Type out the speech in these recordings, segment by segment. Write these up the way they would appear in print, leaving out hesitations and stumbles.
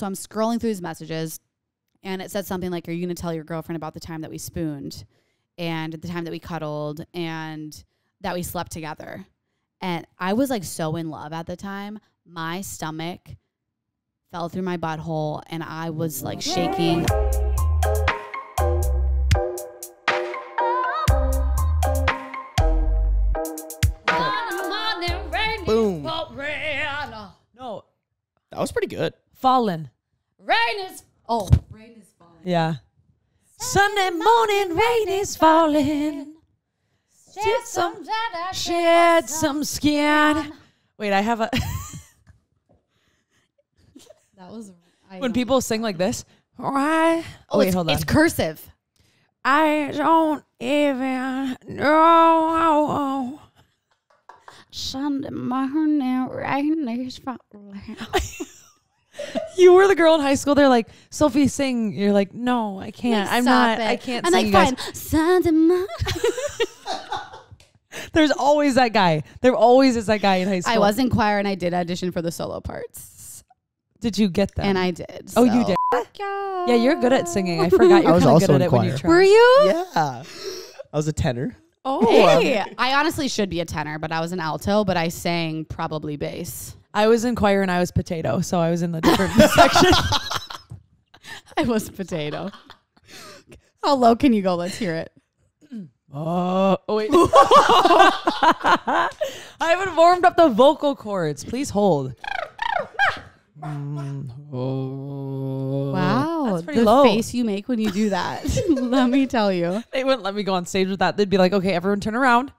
So I'm scrolling through his messages, and it said something like, are you going to tell your girlfriend about the time that we spooned and the time that we cuddled and that we slept together? And I was like so in love at the time. My stomach fell through my butthole and I was like shaking. Boom. No. That was pretty good. Fallen. Rain is falling. Yeah. Sunday morning, rain is falling. Shed some skin. Wait, I have a... That was... when people sing like this. Wait, hold on. It's cursive. I don't even know. Sunday morning, rain is falling. You were the girl in high school. They're like, Sophie, sing. You're like, no, I can't. Like, I'm stop not. it. I can't I'm sing. like, You fine. Sunday morning. There's always that guy. There always is that guy in high school. I was in choir and I did audition for the solo parts. Did you get them? And I did. Oh, you so. did? Yeah, you're good at singing. I forgot you're I was kind of also good at in it when you choir. try. Were you? Yeah. I was a tenor. Oh, Hey, I honestly should be a tenor, but I was an alto, but I sang probably bass. I was in choir and I was potato, so I was in the different section. I was potato. How low can you go? Let's hear it. Oh, wait. I haven't warmed up the vocal cords. Please hold. Wow. That's pretty the low. face you make when you do that. Let me tell you. They wouldn't let me go on stage with that. They'd be like, okay, everyone turn around.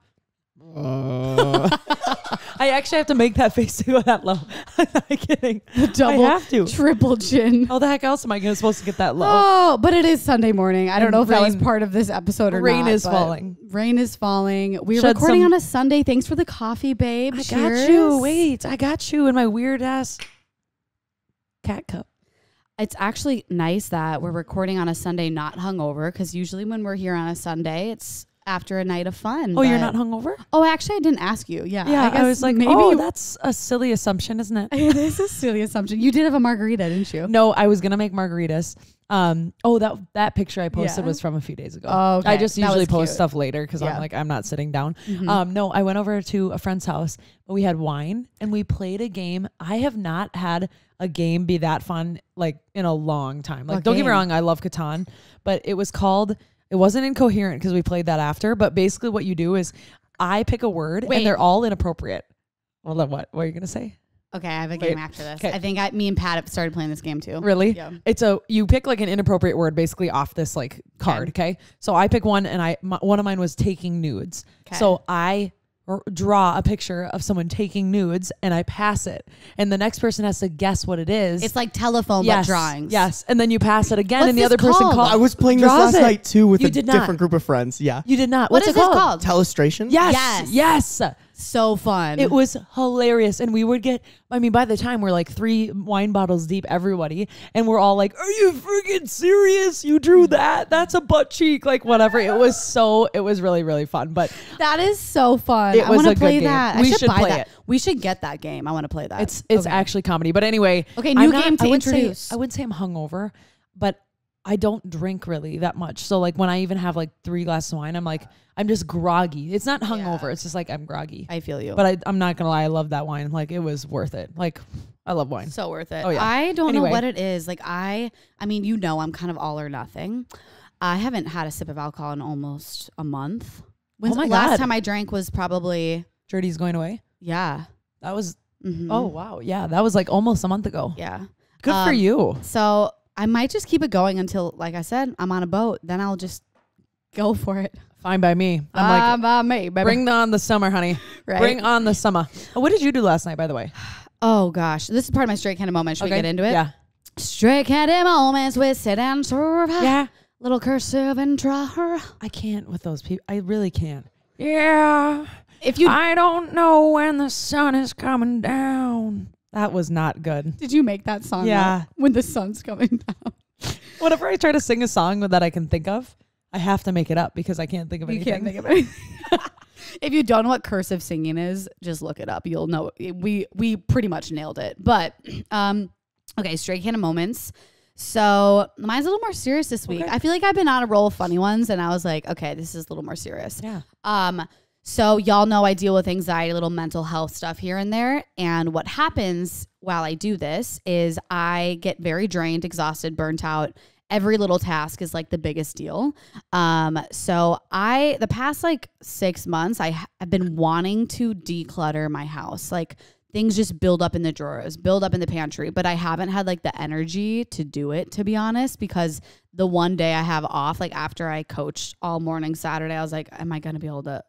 I actually have to make that face to go that low. I'm not kidding. Double, I have to. triple chin. How the heck else am I supposed to get that low? Oh, but it is Sunday morning. I don't And know if that was rain- part of this episode or not. rain is but falling. Rain is falling. We're Shed recording some- on a Sunday. Thanks for the coffee, babe. I Cheers. got you. Wait, I got you in my weird ass cat cup. It's actually nice that we're recording on a Sunday, not hungover, because usually when we're here on a Sunday, it's after a night of fun. Oh, you're but- not hungover? Oh, actually, I didn't ask you. Yeah. Yeah, guess I was like, maybe oh, that's a silly assumption, isn't it? it is a silly assumption. You did have a margarita, didn't you? No, I was gonna make margaritas. That picture I posted Yeah. was from a few days ago. Oh, okay. I just That usually was post cute. stuff later because Yeah. I'm like, I'm not sitting down. Mhm. No, I went over to a friend's house, but we had wine and we played a game. I have not had a game be that fun like in a long time. Like, What don't get me game? wrong, I love Catan, but it wasn't incoherent because we played that after. But basically, what you do is I pick a word Wait. and they're all inappropriate. Well, then what? What are you gonna say? Okay, I have a Wait. game after this. 'Kay. I think me and Pat have started playing this game too. Really? Yeah. You pick like an inappropriate word basically off this like card. Okay. So I pick one and one of mine was taking nudes. 'Kay. So I draw a picture of someone taking nudes and I pass it. And the next person has to guess what it is. It's like telephone yes, but drawings. Yes. And then you pass it again What's and the this other person called? calls. I was playing this Draws last it. night too with You a did not. different group of friends. Yeah. You did not. What What's is it this called? called? Telestration? Yes. Yes. So fun. It was hilarious. And we would get, I mean, by the time we're like 3 wine bottles deep, everybody, and we're all like, are you freaking serious? You drew that? That's a butt cheek. Like whatever. It was really, really fun. But That is so fun. It I was want a to good play game. that. We I should should buy play that. it. We should get that game. I want to play that. it's Okay. actually comedy. But anyway. Okay, new game to I would introduce. Say, I would say I'm hungover, but I don't drink really that much. So like when I even have like 3 glasses of wine, I'm just groggy. It's not hungover. Yeah. It's just like I'm groggy. I feel you. But I'm not gonna lie, I love that wine. Like it was worth it. Like I love wine. so worth it. Oh, yeah. I don't know Anyway. what it is. Like I mean, you know, I'm kind of all or nothing. I haven't had a sip of alcohol in almost a month. When's my the last God. time I drank was probably Journey's going away. yeah. That was Mhm. oh wow. Yeah, that was like almost a month ago. yeah. Good for you. So I might just keep it going until, like I said, I'm on a boat. Then I'll just go for it. Fine by me. I'm like me, baby. bring on the summer, honey. Right? Bring on the summer. What did you do last night, by the way? Oh gosh, this is part of my straight candid moment. Should we get into it? Yeah. Straight candid moments with Syd and Soph. Yeah. Little cursive intro. I can't with those people. I really can't. Yeah. If you I don't know when the sun is coming down. That was not good. did you make that song? Yeah. up when the sun's coming down. Whenever I try to sing a song that I can think of, I have to make it up because I can't think of You anything. can't think of it. If you don't know what cursive singing is, just look it up. You'll know. We pretty much nailed it. But Okay, straight can of moments. So mine's a little more serious this week. Okay. I feel like I've been on a roll of funny ones, and I was like, okay, this is a little more serious. Yeah. So y'all know I deal with anxiety, little mental health stuff here and there. And what happens while I do this is I get very drained, exhausted, burnt out. Every little task is like the biggest deal. So the past like 6 months, have been wanting to declutter my house. Like things just build up in the drawers, build up in the pantry, but I haven't had like the energy to do it, to be honest, because the one day I have off, like after I coached all morning Saturday, I was like, am I going to be able to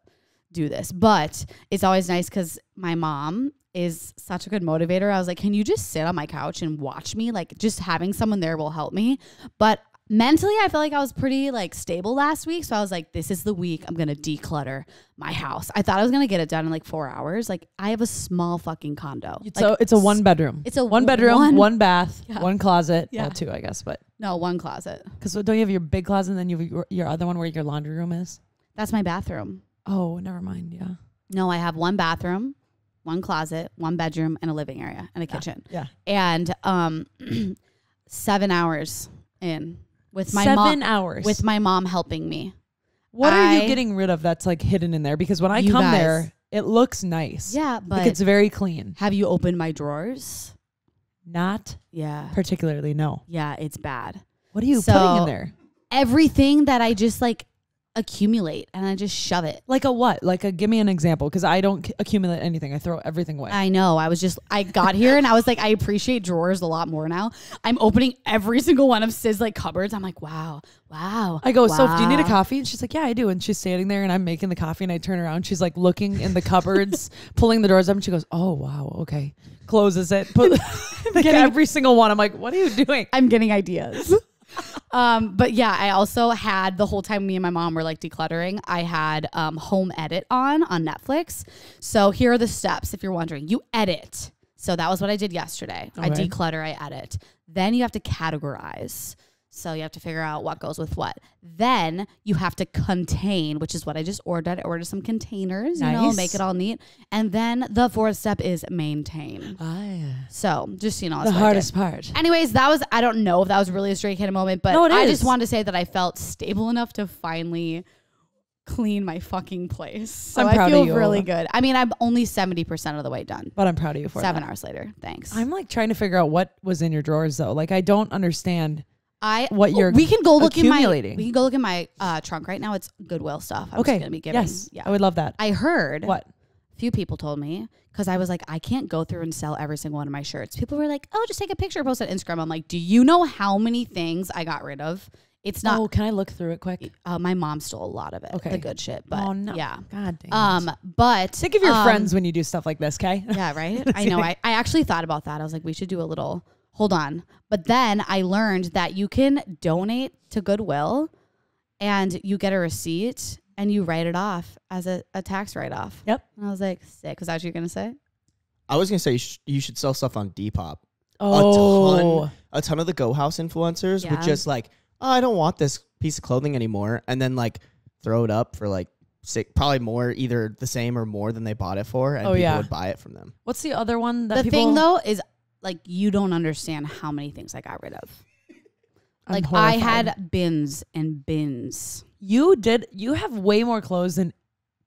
do this? But it's always nice because my mom is such a good motivator. I was like, can you just sit on my couch and watch me? Like just having someone there will help me. But mentally, I feel like I was pretty like stable last week. So I was like, this is the week I'm going to declutter my house. I thought I was going to get it done in like 4 hours. Like I have a small fucking condo. It's a 1 bedroom. It's a one bedroom, one bath, Yeah. one closet. Yeah. Well, 2, I guess, but No, one closet. because don't you have your big closet and then you have your other one where your laundry room is? That's my bathroom. Oh, never mind. Yeah. No, I have one bathroom, one closet, one bedroom, and a living area and a kitchen. Yeah. And 7 hours in with my 7 mom. hours. With my mom helping me. What are you getting rid of that's like hidden in there? Because when I You come guys. there, it looks nice. Yeah, Like but it's very clean. have you opened my drawers? Not Yeah. particularly, no. Yeah, it's bad. What are you So- putting in there? Everything that I just like accumulate and I just shove it. Like a what? Give me an example, because I don't accumulate anything. I throw everything away. I know. I got here and I was like, I appreciate drawers a lot more now. I'm opening every single one of Syd's like cupboards. I'm like, wow. I go, wow. Soph, do you need a coffee? And she's like, yeah, I do. And she's standing there and I'm making the coffee and I turn around. She's like looking in the cupboards, pulling the doors up, and she goes, oh, wow, okay. Closes it. Put like every single one. I'm like, what are you doing? I'm getting ideas. But yeah, I also had the whole time me and my mom were like decluttering, I had home edit on Netflix. So here are the steps if you're wondering. You edit. So that was what I did yesterday. I Okay. declutter, I edit. Then you have to categorize. So you have to figure out what goes with what. Then you have to contain, which is what I just ordered. I ordered some containers, Nice. make it all neat. And then the 4th step is maintain. So just, that's the what I did. hardest part. Anyways, I don't know if that was really a straight kid moment, but No, it I is. just wanted to say that I felt stable enough to finally clean my fucking place. So I'm I proud feel of you. really good. I mean, I'm only 70% of the way done. But I'm proud of you for 7 that. hours later. Thanks. I'm like trying to figure out what was in your drawers though. Like I don't understand. You're we can go look accumulating. we can go look in my trunk right now. It's Goodwill stuff. I'm Okay. just gonna be giving. Yes. Yeah. I would love that. I heard What? a few people told me, because I was like, I can't go through and sell every single one of my shirts. People were like, oh, just take a picture, post it on Instagram. I'm like, do you know how many things I got rid of? It's not. Oh, can I look through it quick? My mom stole a lot of it. Okay. The good shit. But Oh no. yeah. God damn. But Think of your friends when you do stuff like this, okay? Yeah, right. I know. I actually thought about that. I was like, we should do a little. Hold on. But then I learned that you can donate to Goodwill, and you get a receipt and you write it off as a tax write off. Yep. And I was like, sick. Was that what you were gonna say? I was gonna say you should sell stuff on Depop. Oh. A ton of the Go House influencers Yeah. would just like, oh, I don't want this piece of clothing anymore, and then like throw it up for like probably more, either the same or more than they bought it for, and people would buy it from them. What's the other one that The thing though is, like, you don't understand how many things I got rid of. I'm Like horrified. I had bins and bins. You have way more clothes than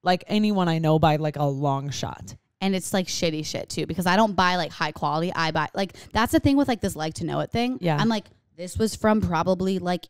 like anyone I know by like a long shot. And it's like shitty shit too, because I don't buy like high quality. I buy like, that's the thing with like this like to know it thing. Yeah. I'm like, this was from probably like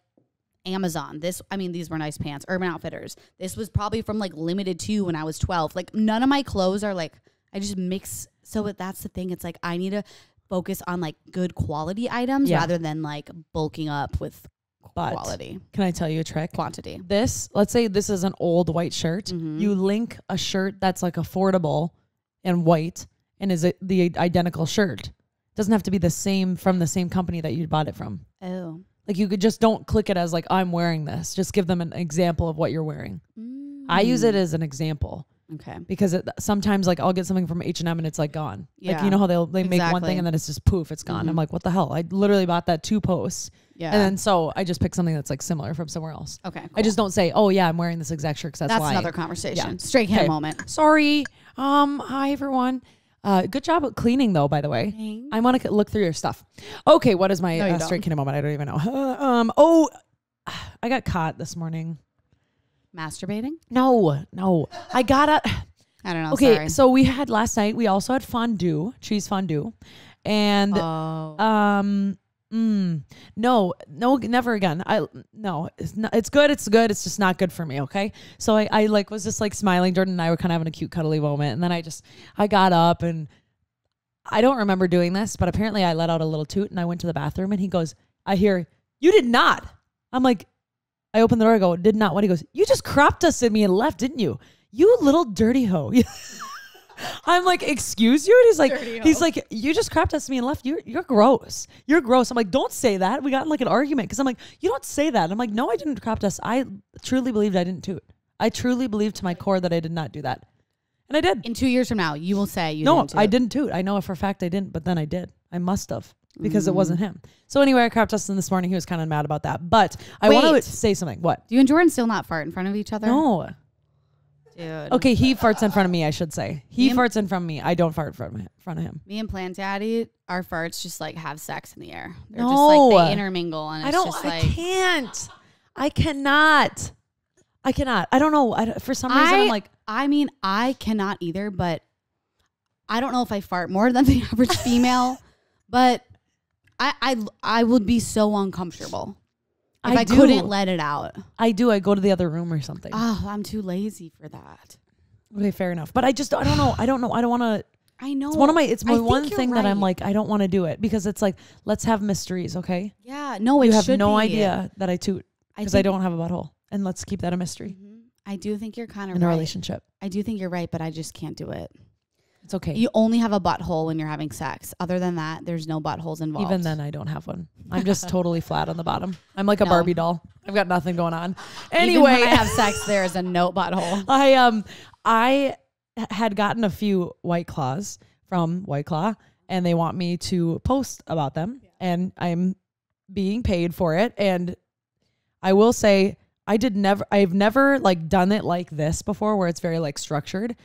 Amazon. These were nice pants, Urban Outfitters. This was probably from like Limited 2 when I was 12. Like none of my clothes are like, I just mix. So that's the thing. It's like, I need to focus on like good quality items rather than like bulking up with quality. Can I tell you a trick? Quantity. Let's say this is an old white shirt. Mhm. You link a shirt that's like affordable and white and is the identical shirt. Doesn't have to be the same from the same company that you bought it from. Oh. Like you could just don't click it as like, I'm wearing this. Just give them an example of what you're wearing. I use it as an example. Okay. Because sometimes like I'll get something from H&M and it's like gone. Like, Yeah. you know how they make one Exactly. thing and then it's just poof, it's gone. Mhm. I'm like, what the hell? I literally bought that 2 posts. Yeah. And then so I just pick something that's like similar from somewhere else. Okay. I just don't say, oh yeah, I'm wearing this exact shirt because That's lying. another conversation. Yeah. Straight hand Okay. moment. Sorry. Hi everyone. Good job at cleaning, though, by the way. Thanks. I want to look through your stuff. Okay, what is my straight kid moment? I don't even know. I got caught this morning. Masturbating? No. I got I don't know. Okay, sorry. so we had last night. We also had fondue, cheese fondue, and no, never again. It's good. It's good. It's just not good for me. Okay. So I like was just like smiling. Jordan and I were kind of having a cute cuddly moment. And then I got up and I don't remember doing this, but apparently I let out a little toot and I went to the bathroom and he goes, I hear, you did not. I'm like, I opened the door. I go, did not. What? He goes, you just crop dusted me and left, didn't you? You little dirty hoe. I'm like, excuse you? And he's like, you just crop dusted me and left. You're gross. You're gross. I'm like, don't say that. We got in like an argument because I'm like, you don't say that. I'm like, no, I didn't crop dust. I truly believed I didn't toot. I truly believed to my core that I did not do that. And I did. In 2 years from now, you will say you didn't toot. I didn't toot. I know for a fact I didn't, but then I did. I must have because it wasn't him. So anyway, I crop dusted him this morning. He was kind of mad about that. But I want to say something. What? Do you and Jordan still not fart in front of each other? No. Dude. Okay, he farts in front of me, I should say. He farts in front of me. I don't fart in front of him. Me and Plant Daddy, our farts just like have sex in the air. They're no. just like they intermingle and I can't. I cannot. I don't know. For some reason, I'm like. I mean, I cannot either, but I don't know if I fart more than the average female, but I would be so uncomfortable. If I couldn't let it out. I do. I go to the other room or something. Oh, I'm too lazy for that. Okay, fair enough. But I don't know. I don't want to. I know. It's my one thing that I'm like, I don't want to do it because it's like, let's have mysteries, okay? Yeah. No, it you have should no be. idea that I toot because I don't have a butthole. And let's keep that a mystery. Mm-hmm. I do think you're kind of in a relationship. I do think you're right, but I just can't do it. It's okay. You only have a butthole when you're having sex. Other than that, there's no buttholes involved. Even then, I don't have one. I'm just totally flat on the bottom. I'm like a Barbie doll. I've got nothing going on. Anyway, even when I have sex, there is a no butthole. I had gotten a few White Claws from White Claw, and they want me to post about them, and I'm being paid for it. And I will say, I've never like done it like this before, where it's very like structured.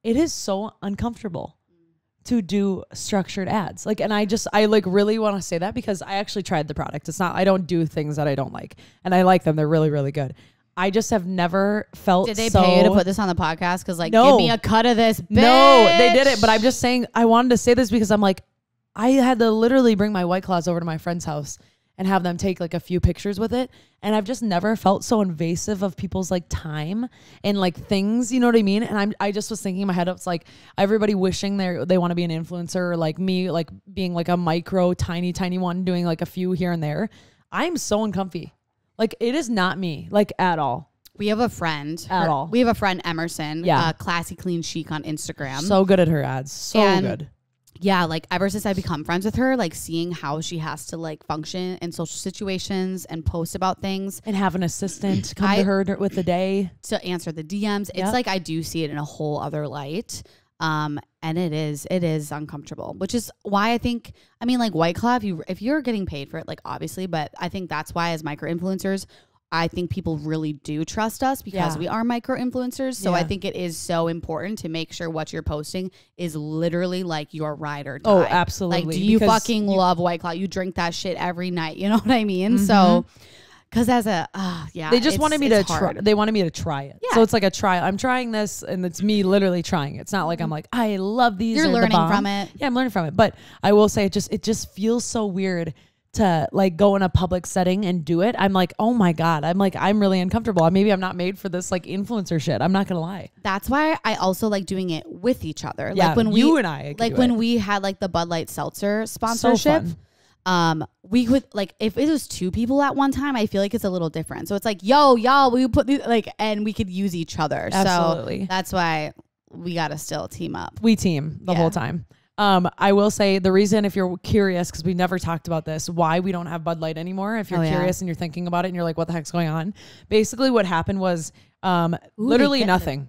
It is so uncomfortable to do structured ads. Like, and I like really want to say that because I actually tried the product. It's not, I don't do things that I don't like, and I like them. They're really, really good. I just have never felt. Did they pay you to put this on the podcast? Because like, no. Give me a cut of this, bitch. No, they did it. But I'm just saying, I wanted to say this because I'm like, I had to literally bring my White Claws over to my friend's house and have them take like a few pictures with it. And I've just never felt so invasive of people's like time and like things, you know what I mean? And I just was thinking in my head, it's like everybody wishing they want to be an influencer, or like me, like being like a micro, tiny one, doing like a few here and there. I'm so uncomfy. Like it is not me, like at all. We have a friend. We have a friend, Emerson. Yeah. Classy Clean Chic on Instagram. So good at her ads. So good. Yeah, like ever since I become friends with her, like seeing how she has to like function in social situations and post about things. And have an assistant come to her with the day. To answer the DMs. It's like I do see it in a whole other light. And it is uncomfortable, which is why I think, I mean, like White Claw, if you're getting paid for it, like obviously, but I think that's why as micro influencers, I think people really do trust us because we are micro influencers. So I think it is so important to make sure what you're posting is literally like your ride or die. Oh, absolutely. Like, do you fucking love White Claw? You drink that shit every night. You know what I mean? So, because as a, they just wanted me to try. They wanted me to try it. Yeah. So it's like a trial. I'm trying this, and it's me literally trying it. It's not like I'm like, I love these. You're learning from it. Yeah, I'm learning from it. But I will say, it just feels so weird to like go in a public setting and do it. I'm like, oh my God. I'm really uncomfortable. Maybe I'm not made for this like influencer shit. I'm not gonna lie. That's why I also like doing it with each other. Yeah, like when you and I like when we had like the Bud Light Seltzer sponsorship. So fun. We would like if it was two people at one time, I feel like it's a little different. So it's like, yo, y'all, we put these like, and we could use each other. Absolutely. So that's why we gotta still team up. We team the whole time. I will say the reason, if you're curious, because we never talked about this, why we don't have Bud Light anymore. If you're curious and you're thinking about it and you're like, what the heck's going on? Basically what happened was literally nothing.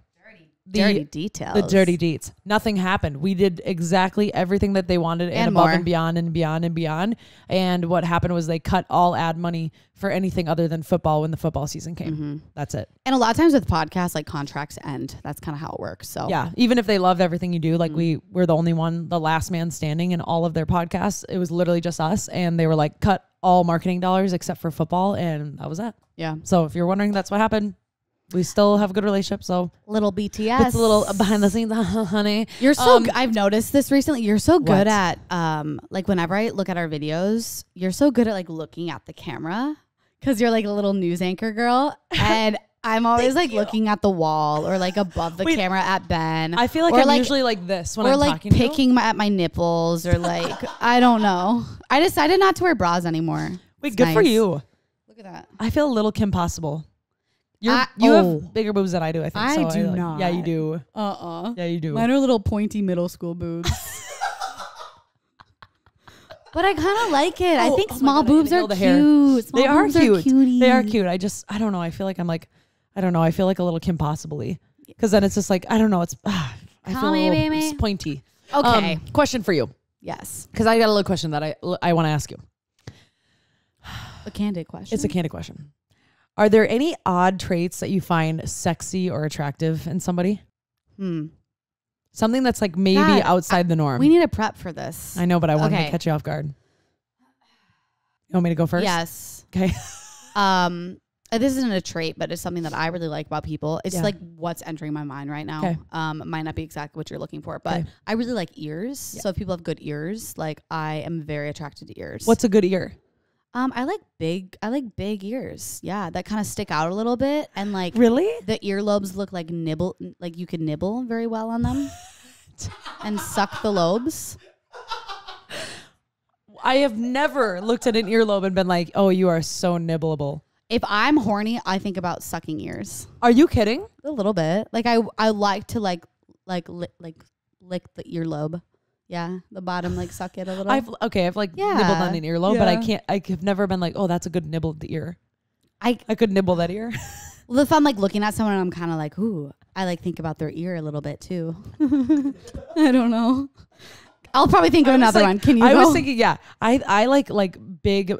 dirty details. The dirty deets. Nothing happened. We did exactly everything that they wanted and above and beyond and beyond and beyond. And what happened was they cut all ad money for anything other than football when the football season came. That's it. And a lot of times with podcasts, like contracts end. That's kind of how it works. So yeah, even if they loved everything you do, like we're the only one, the last man standing in all of their podcasts. It was literally just us. And they were like, cut all marketing dollars except for football. And that was that. Yeah. So if you're wondering, that's what happened. We still have a good relationship, so little BTS. It's a little behind the scenes, honey. You're so. I've noticed this recently. You're so good at like whenever I look at our videos, you're so good at like looking at the camera because you're like a little news anchor girl, and I'm always like looking at the wall or like above the camera at Ben. I feel like I'm usually like this when I'm talking to you. Or like picking at my nipples or like I don't know. I decided not to wear bras anymore. Wait, good for you. Look at that. I feel a little Kim Possible. You have bigger boobs than I do, I think. I do not. Yeah, you do. Yeah, you do. Mine are little pointy middle school boobs. But I kind of like it. I think small boobs are cute. They are cute. They are cute. I don't know. I feel like I'm like, I don't know. I feel like a little Kim Possibly. Because then it's just like, I don't know. It's, I feel it's pointy. Okay. Question for you. Yes. Because I got a little question that I want to ask you. A candid question. It's a candid question. Are there any odd traits that you find sexy or attractive in somebody? Something that's like maybe outside the norm. We need a prep for this. I know, but I wanted to catch you off guard. You want me to go first? Yes. Okay. This isn't a trait, but it's something that I really like about people. It's like what's entering my mind right now. Okay. Might not be exactly what you're looking for, but I really like ears. Yeah. So if people have good ears, like I am very attracted to ears. What's a good ear? I like big ears. Yeah, that kind of stick out a little bit, and like really, the earlobes look like like you could nibble very well on them, and suck the lobes. I have never looked at an earlobe and been like, "Oh, you are so nibbleable." If I'm horny, I think about sucking ears. Are you kidding? A little bit. Like I like to lick the earlobe. Yeah, the bottom, like suck it a little. I've like nibbled on an earlobe, but I have never been like, oh, that's a good nibble at the ear. I could nibble that ear. Well, if I'm like looking at someone, I'm kind of like, ooh, I like think about their ear a little bit too. I don't know. I'll probably think of another one. Can you? I was thinking, I like big,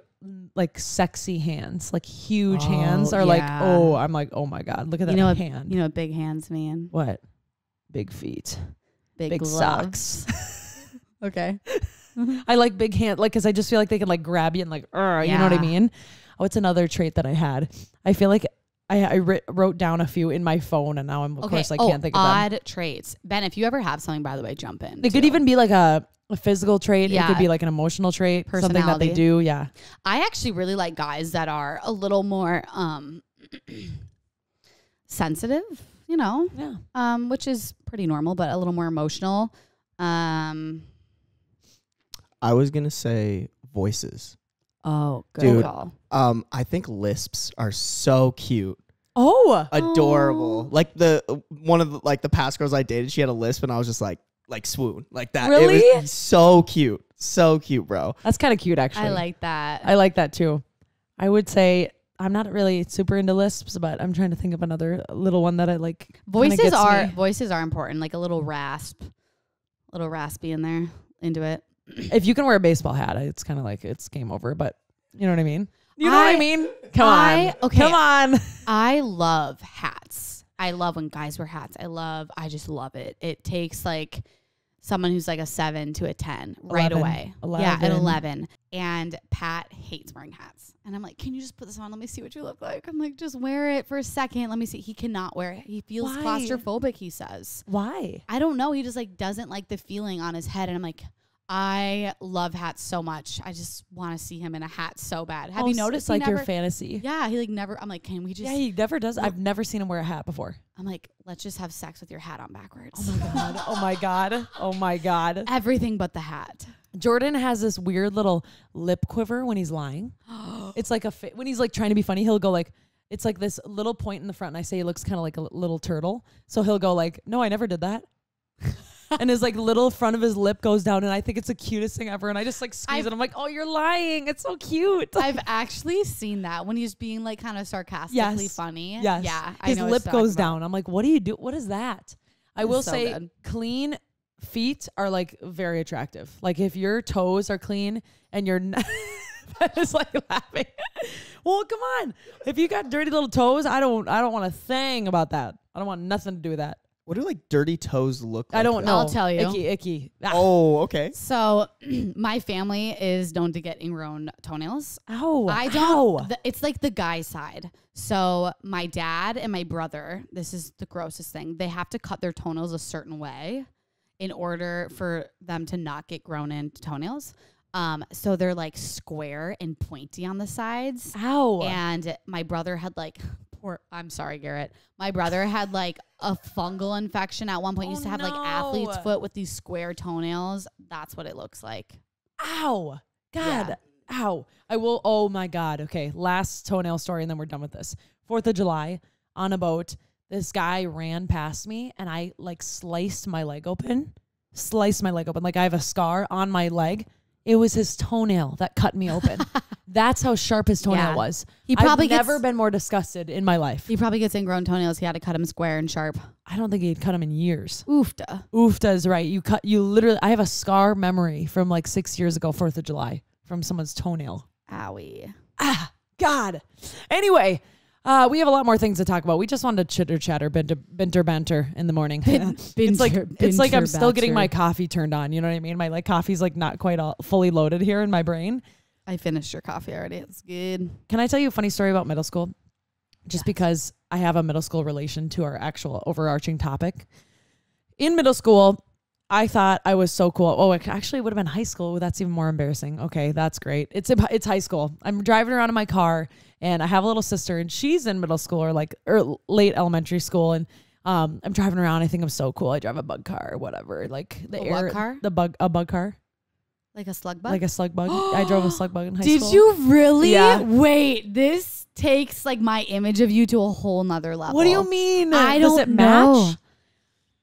like sexy hands, like huge hands are like, oh, I'm like, oh my God, look at that hand. You know what big hands mean? What? Big feet. Big socks. Okay. I like big hands, like, because I just feel like they can like grab you and like, you know what I mean? Oh, it's another trait that I had. I feel like I wrote down a few in my phone, and now I'm of course I can't think of them. Odd traits. Ben, if you ever have something, by the way, jump in. It could even be like a physical trait. Yeah. It could be like an emotional trait, something that they do. Yeah. I actually really like guys that are a little more sensitive, you know? Yeah. Which is pretty normal, but a little more emotional. I was gonna say voices. Oh, good dude. Call. I think lisps are so cute. Oh, adorable. Like one of the past girls I dated, she had a lisp, and I was just like swoon, like that. Really? It was so cute, bro. That's kind of cute, actually. I like that. I like that too. I would say I'm not really super into lisps, but I'm trying to think of another little one that I like. Voices are important. Like a little raspy in there. Into it. If you can wear a baseball hat, it's kind of like it's game over. But you know what I mean. You know what I mean? Come on. I love hats. I love when guys wear hats. I just love it. It takes like someone who's like a 7 to a 10 right away. 11. Yeah, at 11. And Pat hates wearing hats. And I'm like, can you just put this on? Let me see what you look like. I'm like, just wear it for a second. Let me see. He cannot wear it. He feels claustrophobic, he says. Why? I don't know. He just like doesn't like the feeling on his head. And I'm like, I love hats so much. I just want to see him in a hat so bad. Have you noticed like your fantasy? Yeah, he like never. I'm like, can we just? Yeah, he never does. I've never seen him wear a hat before. I'm like, let's just have sex with your hat on backwards. Oh my God. Oh my God. Oh my God. Everything but the hat. Jordan has this weird little lip quiver when he's lying. It's like when he's like trying to be funny, he'll go like, it's like this little point in the front, and I say he looks kind of like a little turtle. So he'll go like, no, I never did that. And his like little front of his lip goes down, and I think it's the cutest thing ever. And I just like squeeze it. I'm like, oh, you're lying. It's so cute. I've actually seen that when he's being like kind of sarcastically funny. Yes. Yeah. His lip goes down. I'm like, what do you do? What is that? I will so say good. clean feet are like very attractive. Like if your toes are clean and you're not, that is like laughing. Well, come on. If you got dirty little toes, I don't want a thing about that. I don't want nothing to do with that. What do like dirty toes look like? I don't know. I'll tell you. Icky. Ah. Oh, okay. So my family is known to get ingrown toenails. Ow. I don't. It's like the guy side. So my dad and my brother, this is the grossest thing. They have to cut their toenails a certain way in order for them to not get grown in toenails. So they're like square and pointy on the sides. Ow. And my brother had like I'm sorry, Garrett. My brother had like a fungal infection at one point. He used to have like athlete's foot with these square toenails. That's what it looks like. Ow. God. Yeah. Ow. I will. Oh my God. Okay. Last toenail story and then we're done with this. 4th of July on a boat. This guy ran past me and I like sliced my leg open. Like I have a scar on my leg. It was his toenail that cut me open. That's how sharp his toenail was. I've never been more disgusted in my life. He probably gets ingrown toenails. He had to cut him square and sharp. I don't think he'd cut him in years. Oofta. Oofta is right. You literally, I have a scar memory from like 6 years ago, 4th of July, from someone's toenail. Owie. Ah, God. Anyway, we have a lot more things to talk about. We just wanted to chitter chatter, banter in the morning. It's like I'm still getting my coffee turned on. You know what I mean? My like coffee's like not quite all fully loaded here in my brain. I finished your coffee already. It's good. Can I tell you a funny story about middle school? Just because I have a middle school relation to our actual overarching topic. In middle school, I thought I was so cool. Oh, it actually would have been high school. That's even more embarrassing. Okay, that's great. It's high school. I'm driving around in my car and I have a little sister and she's in middle school or late elementary school. And I'm driving around. I think I'm so cool. I drive a bug car or whatever. Like bug car? A bug car. Like a slug bug? Like a slug bug. I drove a slug bug in high school. Did you really? Yeah. Wait, this takes like my image of you to a whole nother level. What do you mean? I Does don't it match?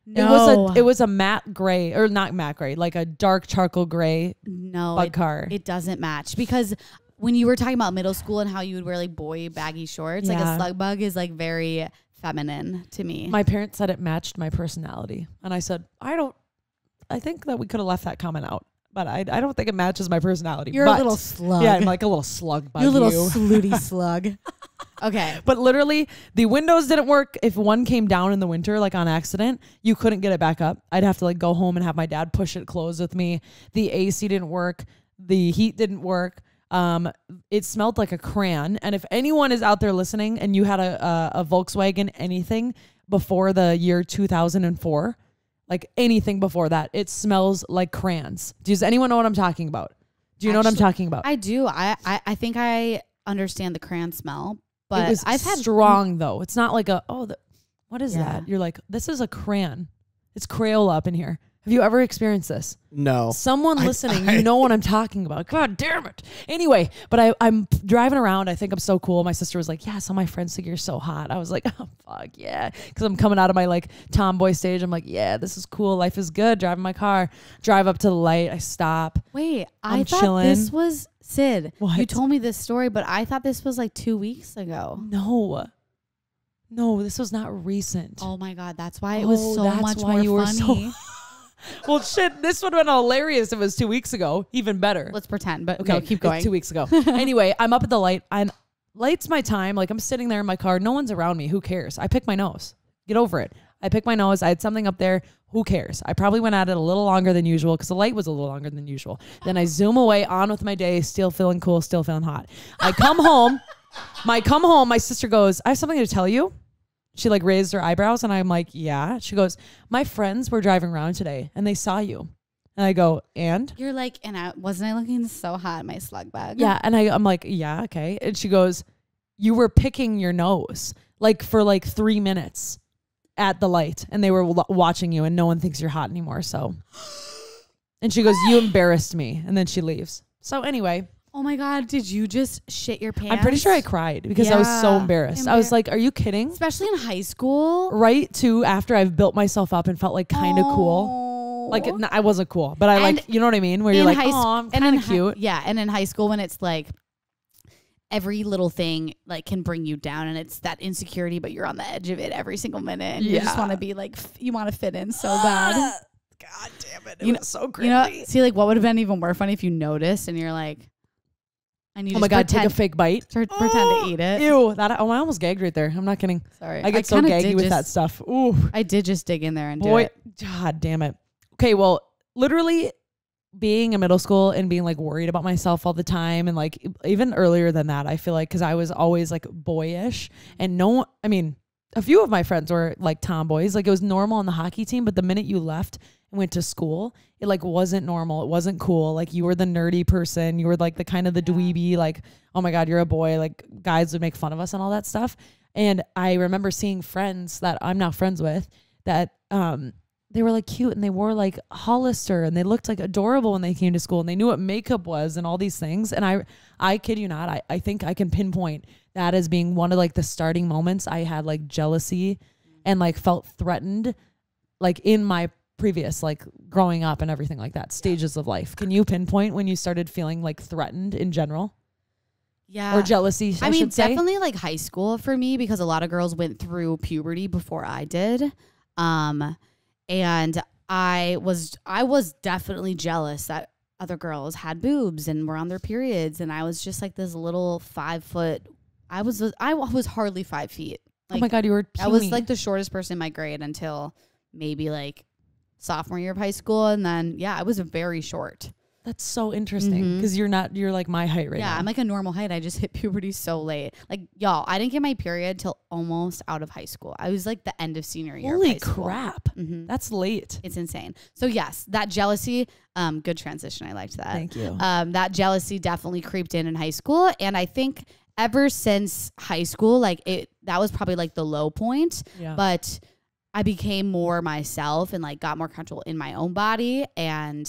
No. It was a matte gray, or not matte gray, like a dark charcoal gray bug car. It doesn't match because when you were talking about middle school and how you would wear like boy baggy shorts, like a slug bug is like very feminine to me. My parents said it matched my personality. And I said, I think that we could have left that comment out. But I don't think it matches my personality. You're a little slug. Yeah, I'm like a little slug bug. You're a little slooty slug. Okay. But literally, the windows didn't work. If one came down in the winter, like on accident, you couldn't get it back up. I'd have to like go home and have my dad push it closed with me. The AC didn't work. The heat didn't work. It smelled like a crayon. And if anyone is out there listening and you had a Volkswagen anything before the year 2004, like anything before that, it smells like crayons. Does anyone know what I'm talking about? Do you know what I'm talking about? I do. I think I understand the crayon smell, but I've had strong though. It's not like what is that? You're like, this is a crayon. It's Crayola up in here. Have you ever experienced this? No. Someone listening, you know what I'm talking about. God damn it. Anyway, but I'm driving around. I think I'm so cool. My sister was like, yeah, some of my friends think you're so hot. I was like, oh, fuck, yeah. Because I'm coming out of my like tomboy stage. I'm like, yeah, this is cool. Life is good. Driving my car. Drive up to the light. I stop. Wait, I thought chilling. This was Syd. What? You told me this story, but I thought this was like 2 weeks ago. No, this was not recent. Oh my God. That's why it was so much more funny. Well, shit, this would have been hilarious if it was 2 weeks ago. Even better. Let's pretend, but okay, no, keep going. 2 weeks ago. Anyway, I'm up at the light. Light's my time. Like I'm sitting there in my car. No one's around me. Who cares? I pick my nose. Get over it. I pick my nose. I had something up there. Who cares? I probably went at it a little longer than usual because the light was a little longer than usual. Then I zoom away, on with my day, still feeling cool, still feeling hot. I come home. My sister goes, I have something to tell you. She like raised her eyebrows and I'm like, yeah. She goes, my friends were driving around today and they saw you. And I go, and? You're like, wasn't I looking so hot in my slug bag? Yeah. And I'm like, yeah, okay. And she goes, you were picking your nose like for like 3 minutes at the light and they were watching you and no one thinks you're hot anymore. So, and she goes, you embarrassed me. And then she leaves. So anyway. Oh my God, did you just shit your pants? I'm pretty sure I cried because I was so embarrassed. I was like, are you kidding? Especially in high school. Right, too, after I've built myself up and felt like kind of cool. Like, I wasn't cool, but you know what I mean? Where you're like, oh, I'm kind of cute. Yeah, and in high school when it's like, every little thing like can bring you down, and it's that insecurity, but you're on the edge of it every single minute, and you just want to be like, you want to fit in so bad. God damn it. It was so crazy. You know, see, like, what would have been even more funny if you noticed and you're like, and you oh my God, take a fake bite. Pretend to eat it. Ew. I almost gagged right there. I'm not kidding. Sorry. I get so gaggy with that stuff. Ooh. I did just dig in there and do it. God damn it. Okay, well, literally being in middle school and being like worried about myself all the time, and like even earlier than that, I feel like, because I was always like boyish, and a few of my friends were like tomboys. Like it was normal on the hockey team, but the minute you left and went to school, it like wasn't normal. It wasn't cool. Like you were the nerdy person. You were like the kind of the dweeby, like, oh my God, you're a boy. Like guys would make fun of us and all that stuff. And I remember seeing friends that I'm now friends with that they were like cute, and they wore like Hollister, and they looked like adorable when they came to school, and they knew what makeup was and all these things. And I kid you not, I think I can pinpoint that as being one of like the starting moments I had like jealousy and like felt threatened, like in my previous like growing up and everything like that, stages of life. Can you pinpoint when you started feeling like threatened in general? Yeah. Or jealousy, I mean, definitely like high school for me, because a lot of girls went through puberty before I did. And I was definitely jealous that other girls had boobs and were on their periods, and I was just like this little 5 foot. I was hardly 5 feet. Like, oh my God, you were puny. I was like the shortest person in my grade until maybe like sophomore year of high school, and then I was very short. That's so interesting, because you're like my height right now. Yeah, I'm like a normal height. I just hit puberty so late. Like, y'all, I didn't get my period till almost out of high school. I was like the end of senior year. Holy of high school. crap. That's late. It's insane. So yes, that jealousy, good transition. I liked that. Thank you. That jealousy definitely creeped in high school. And I think ever since high school, like that was probably like the low point. Yeah. But I became more myself and like got more comfortable in my own body and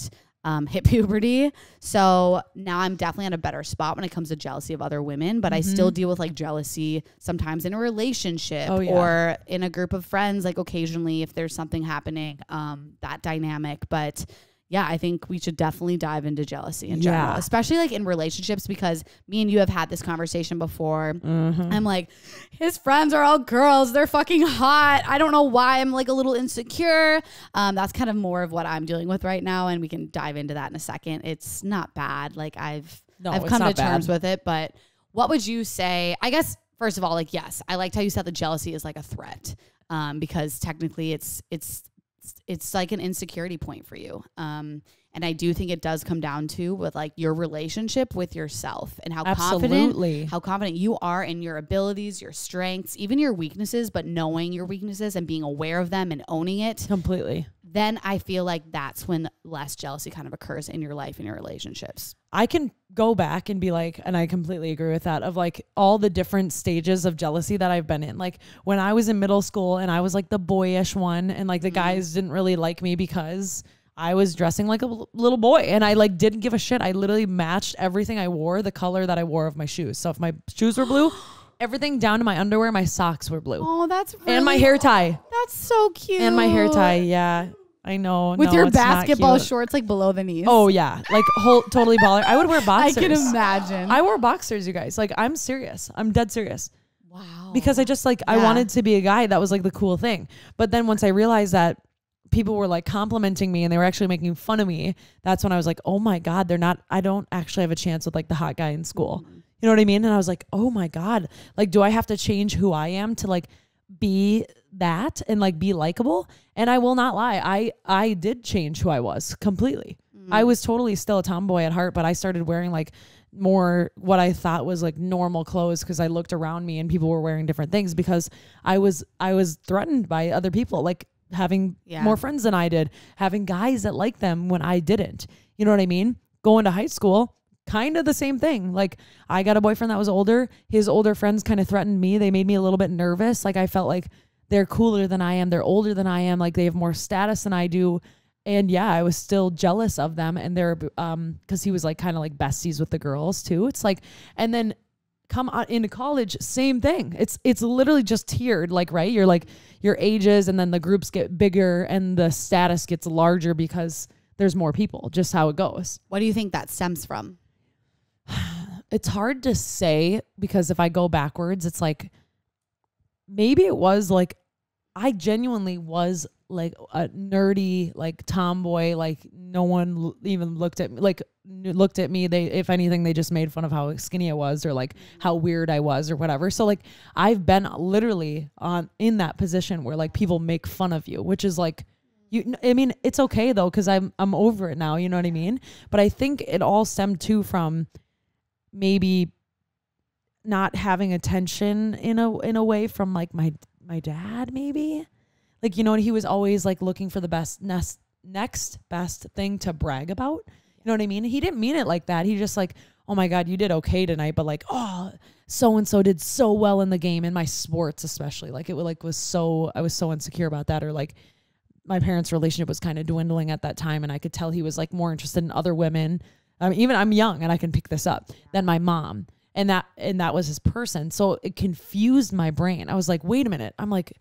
hit puberty. So now I'm definitely at a better spot when it comes to jealousy of other women, but I still deal with like jealousy sometimes in a relationship or in a group of friends, like occasionally if there's something happening, that dynamic. But yeah, I think we should definitely dive into jealousy in general, especially like in relationships, because me and you have had this conversation before. I'm like, his friends are all girls. They're fucking hot. I don't know why I'm like a little insecure. That's kind of more of what I'm dealing with right now. And we can dive into that in a second. It's not bad. Like I've come to terms with it, but what would you say? I guess, first of all, like, yes, I liked how you said the jealousy is like a threat, because technically it's like an insecurity point for you. And I do think it does come down to with like your relationship with yourself and how confident you are in your abilities, your strengths, even your weaknesses, but knowing your weaknesses and being aware of them and owning it completely. Then I feel like that's when less jealousy kind of occurs in your life and your relationships. I can go back and be like, and I completely agree with that, of like all the different stages of jealousy that I've been in. Like when I was in middle school and I was like the boyish one, and like the guys didn't really like me because I was dressing like a little boy, and I like didn't give a shit. I literally matched everything I wore, the color that I wore of my shoes. So if my shoes were blue, everything down to my underwear, my socks were blue. Oh, that's really and my hair tie. That's so cute. And my hair tie, yeah. I know. With your basketball shorts like below the knees. Oh yeah, like totally baller. I would wear boxers. I can imagine. I wore boxers, you guys. Like I'm serious. I'm dead serious. Wow. Because I just like I wanted to be a guy. That was like the cool thing. But then once I realized that people were like complimenting me and they were actually making fun of me, that's when I was like, oh my God, I don't actually have a chance with like the hot guy in school. You know what I mean? And I was like, oh my God, like, do I have to change who I am to like be that and like be likable? And I will not lie, I did change who I was completely. I was totally still a tomboy at heart, but I started wearing like more what I thought was like normal clothes because I looked around me and people were wearing different things because I was threatened by other people, like having more friends than I did, having guys that liked them when I didn't. You know what I mean? Going to high school, kind of the same thing. Like I got a boyfriend that was older. His older friends kind of threatened me. They made me a little bit nervous. Like I felt like they're cooler than I am. They're older than I am. Like they have more status than I do. And yeah, I was still jealous of them. And they're, cause he was like kind of like besties with the girls too. It's like, and then come on into college, same thing. It's literally just tiered, like, right. You're like your ages and then the groups get bigger and the status gets larger because there's more people, just how it goes. What do you think that stems from? it's hard to say because if I go backwards, it's like, maybe it was like, I genuinely was like a nerdy, like tomboy, like no one even looked at me. They, if anything, they just made fun of how skinny I was or like how weird I was or whatever. So like I've been literally in that position where like people make fun of you, which is like, I mean, it's okay though, cause I'm over it now. You know what I mean? But I think it all stemmed too from maybe not having attention in a way from like my dad, maybe. Like, you know, he was always like looking for the next best thing to brag about. You know what I mean? He didn't mean it like that. He just like, oh my God, you did okay tonight. But like, oh, so-and-so did so well in the game, in my sports, especially. Like it I was so insecure about that. Or like my parents' relationship was kind of dwindling at that time. And I could tell he was like more interested in other women. Even I'm young and I can pick this up than my mom. And that was his person. So it confused my brain. I was like, wait a minute. I'm like,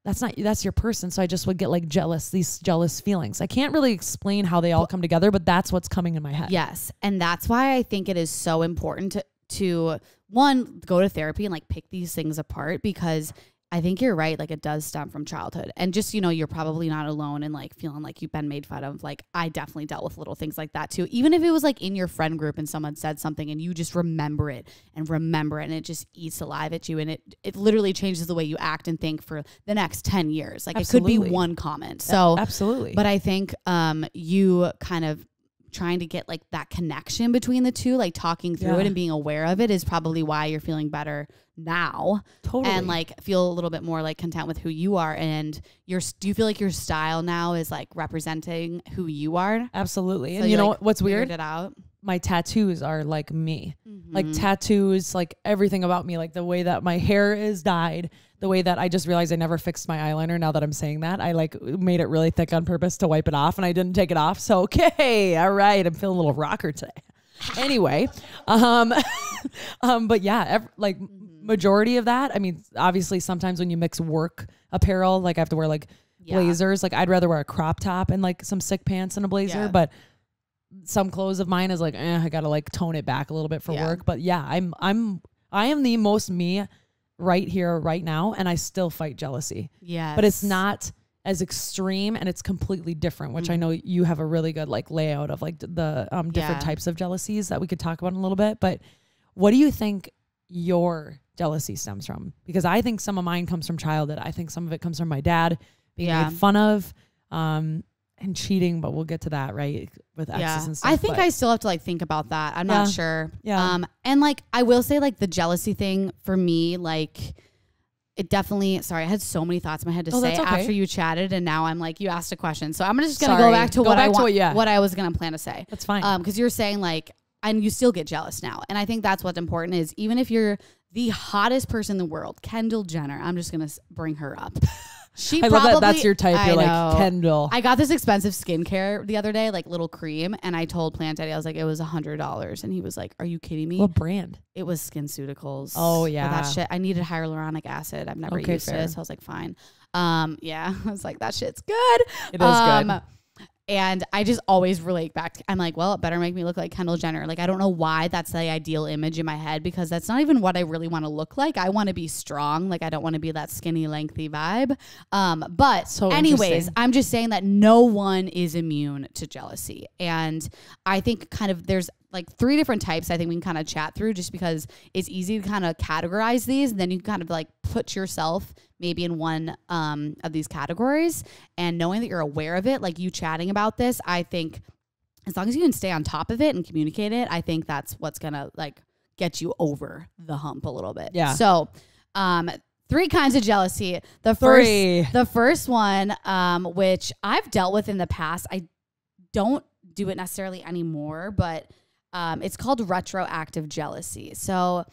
that's your person. So I just would get like these jealous feelings. I can't really explain how they all come together, but that's what's coming in my head. Yes. And that's why I think it is so important to one, go to therapy and like pick these things apart, because I think you're right. Like it does stem from childhood, and just, you know, you're probably not alone in like feeling like you've been made fun of. Like I definitely dealt with little things like that too. Even if it was like in your friend group and someone said something and you just remember it and it just eats alive at you. And it literally changes the way you act and think for the next 10 years. Like Absolutely. It could be one comment. So absolutely. But I think you kind of trying to get like that connection between the two, like talking through it and being aware of it is probably why you're feeling better now. Totally. And like feel a little bit more like content with who you are. And do you feel like your style now is like representing who you are? Absolutely. So and you know like what's weird? It out? My tattoos are like me. Like tattoos, like everything about me, like the way that my hair is dyed, the way that I just realized I never fixed my eyeliner. Now that I'm saying that, I like made it really thick on purpose to wipe it off, and I didn't take it off. So, okay. All right. I'm feeling a little rocker today. Anyway. But yeah, majority of that. I mean, obviously sometimes when you mix work apparel, like I have to wear like blazers, like I'd rather wear a crop top and like some sick pants and a blazer, but some clothes of mine is like, I gotta like tone it back a little bit for work. But yeah, I am the most me right here, right now. And I still fight jealousy. Yeah. But it's not as extreme and it's completely different, which I know you have a really good like layout of like the different types of jealousies that we could talk about in a little bit. But what do you think your jealousy stems from? Because I think some of mine comes from childhood. I think some of it comes from my dad being made fun of, and cheating, but we'll get to that, right? With exes and stuff. I think I still have to like think about that. I'm not sure. Yeah. And like, I will say like the jealousy thing for me, like it definitely, sorry, I had so many thoughts in my head to say after you chatted. And now I'm like, you asked a question. So I'm just going to go back to what I was going to plan to say. That's fine. Cause you're saying like, and you still get jealous now. And I think that's what's important is even if you're the hottest person in the world, Kendall Jenner, I'm just going to bring her up. I love that that's your type. You're like, Kendall. I got this expensive skincare the other day, like little cream. And I told Plant Daddy, I was like, it was $100. And he was like, are you kidding me? What brand? It was SkinCeuticals. Oh, yeah. That shit. I needed hyaluronic acid. I've never used it. So I was like, fine. Yeah. I was like, that shit's good. It is good. And I just always relate back to, I'm like, well, it better make me look like Kendall Jenner. Like, I don't know why that's the ideal image in my head, because that's not even what I really want to look like. I want to be strong. Like, I don't want to be that skinny, lengthy vibe. But so anyways, I'm just saying that no one is immune to jealousy. And I think kind of there's like 3 different types I think we can kind of chat through, just because it's easy to kind of categorize these. And then you kind of like put yourself maybe in one of these categories, and knowing that you're aware of it, like you chatting about this, I think as long as you can stay on top of it and communicate it, I think that's what's going to like get you over the hump a little bit. Yeah. So 3 kinds of jealousy. The first one, which I've dealt with in the past, I don't do it necessarily anymore, but it's called retroactive jealousy. So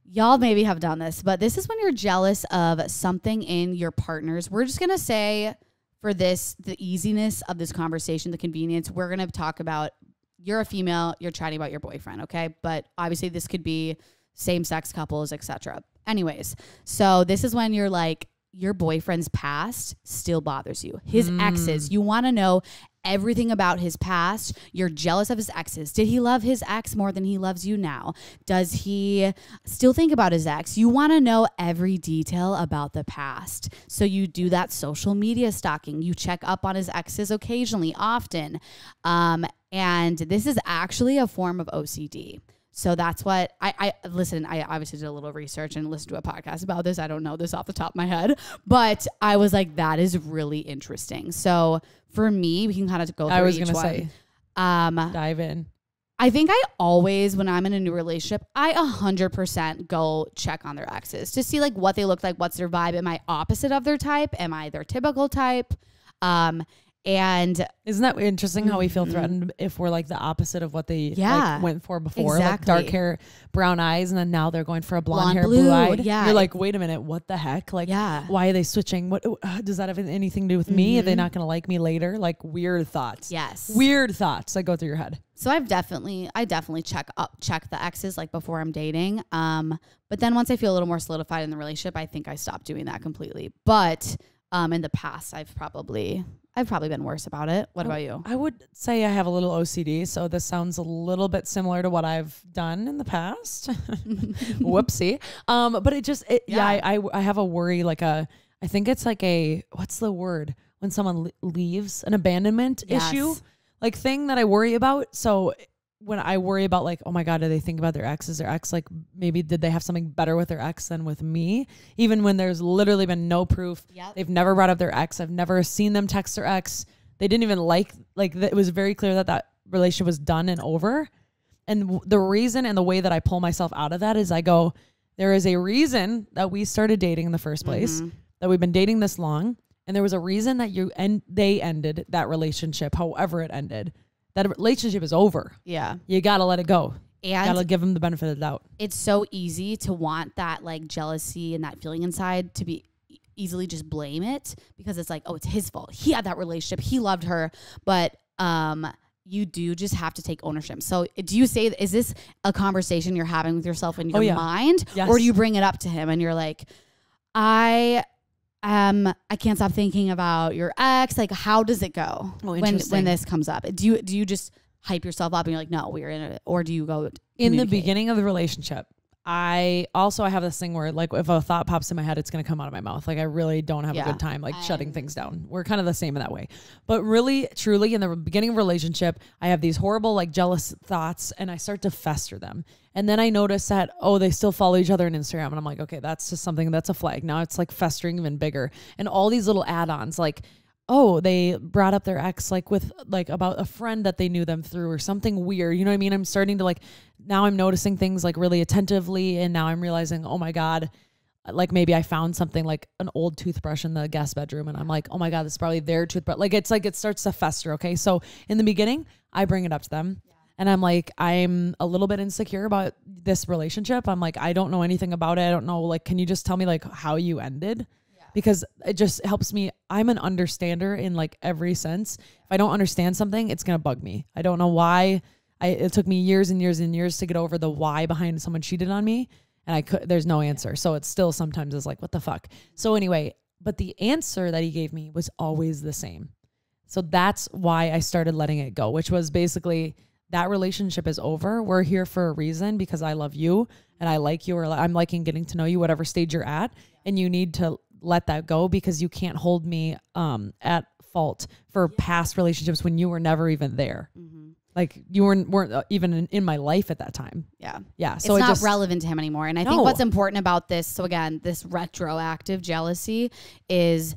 y'all maybe have done this, but this is when you're jealous of something in your partner's. We're just going to say for this, the easiness of this conversation, the convenience, we're going to talk about, you're a female, you're chatting about your boyfriend, okay? But obviously this could be same-sex couples, etc. Anyways, so this is when you're like, your boyfriend's past still bothers you. His exes, you want to know everything about his past. You're jealous of his exes. Did he love his ex more than he loves you now? Does he still think about his ex? You want to know every detail about the past. So you do that social media stalking. You check up on his exes occasionally, often. And this is actually a form of OCD. So that's what I listen. I obviously did a little research and listened to a podcast about this. I don't know this off the top of my head, but I was like, that is really interesting. So for me, we can kind of go through each one. Say, dive in. I think I always, when I'm in a new relationship, I 100% go check on their exes to see like what they look like, what's their vibe. Am I opposite of their type? Am I their typical type? And isn't that interesting how we feel threatened if we're like the opposite of what they like, went for before? Exactly. Like dark hair, brown eyes, and then now they're going for a blonde hair, blue eyed. Yeah. You're like, wait a minute, what the heck? Like, why are they switching? What does that have anything to do with me? Are they not going to like me later? Like weird thoughts. Yes. Weird thoughts that go through your head. So I definitely check the exes like before I'm dating. But then once I feel a little more solidified in the relationship, I think I stop doing that completely. But in the past, I've probably been worse about it. What about you? I would say I have a little OCD, so this sounds a little bit similar to what I've done in the past. Whoopsie. But I have a worry, I think it's like what's the word? When someone leaves, an abandonment issue, like thing that I worry about. So when I worry about like, oh my God, do they think about their ex? Is their ex like, maybe did they have something better with their ex than with me? Even when there's literally been no proof. Yep. They've never brought up their ex. I've never seen them text their ex. They didn't even it was very clear that relationship was done and over. And the reason and the way that I pull myself out of that is I go, there is a reason that we started dating in the first place, that we've been dating this long. And there was a reason that they ended that relationship, however it ended. That relationship is over. Yeah. You got to let it go. And you got to give them the benefit of the doubt. It's so easy to want that like jealousy and that feeling inside to be easily just blame it because it's like, oh, it's his fault. He had that relationship. He loved her. But you do just have to take ownership. So do you say, is this a conversation you're having with yourself in your mind? Yes. Or do you bring it up to him and you're like, I can't stop thinking about your ex. Like, how does it go when this comes up? Do you just hype yourself up and you're like, no, we're in it, or do you go in the beginning of the relationship? I have this thing where like if a thought pops in my head, it's going to come out of my mouth. Like I really don't have a good time like shutting things down. We're kind of the same in that way. But really, truly in the beginning of a relationship, I have these horrible like jealous thoughts and I start to fester them. And then I notice that, oh, they still follow each other on Instagram. And I'm like, okay, that's just something that's a flag. Now it's like festering even bigger. And all these little add-ons like, oh, they brought up their ex like with like about a friend that they knew them through or something weird. You know what I mean? I'm starting to like, now I'm noticing things like really attentively. And now I'm realizing, oh my God, like maybe I found something like an old toothbrush in the guest bedroom. And I'm like, oh my God, this is probably their toothbrush. Like it's like it starts to fester. Okay. So in the beginning, I bring it up to them. And I'm like, I'm a little bit insecure about this relationship. I'm like, I don't know anything about it. I don't know. Like, can you just tell me like how you ended? Because it just helps me. I'm an understander in like every sense. If I don't understand something, it's going to bug me. I don't know why. It took me years and years and years to get over the why behind someone cheated on me. And there's no answer. So it still sometimes is like, what the fuck? So anyway, but the answer that he gave me was always the same. So that's why I started letting it go, which was basically that relationship is over. We're here for a reason because I love you and I like you, or I'm liking getting to know you, whatever stage you're at. And you need to let that go because you can't hold me at fault for past relationships when you were never even there. Like you weren't even in my life at that time. Yeah. So it's not relevant to him anymore. And I think what's important about this, so again, this retroactive jealousy is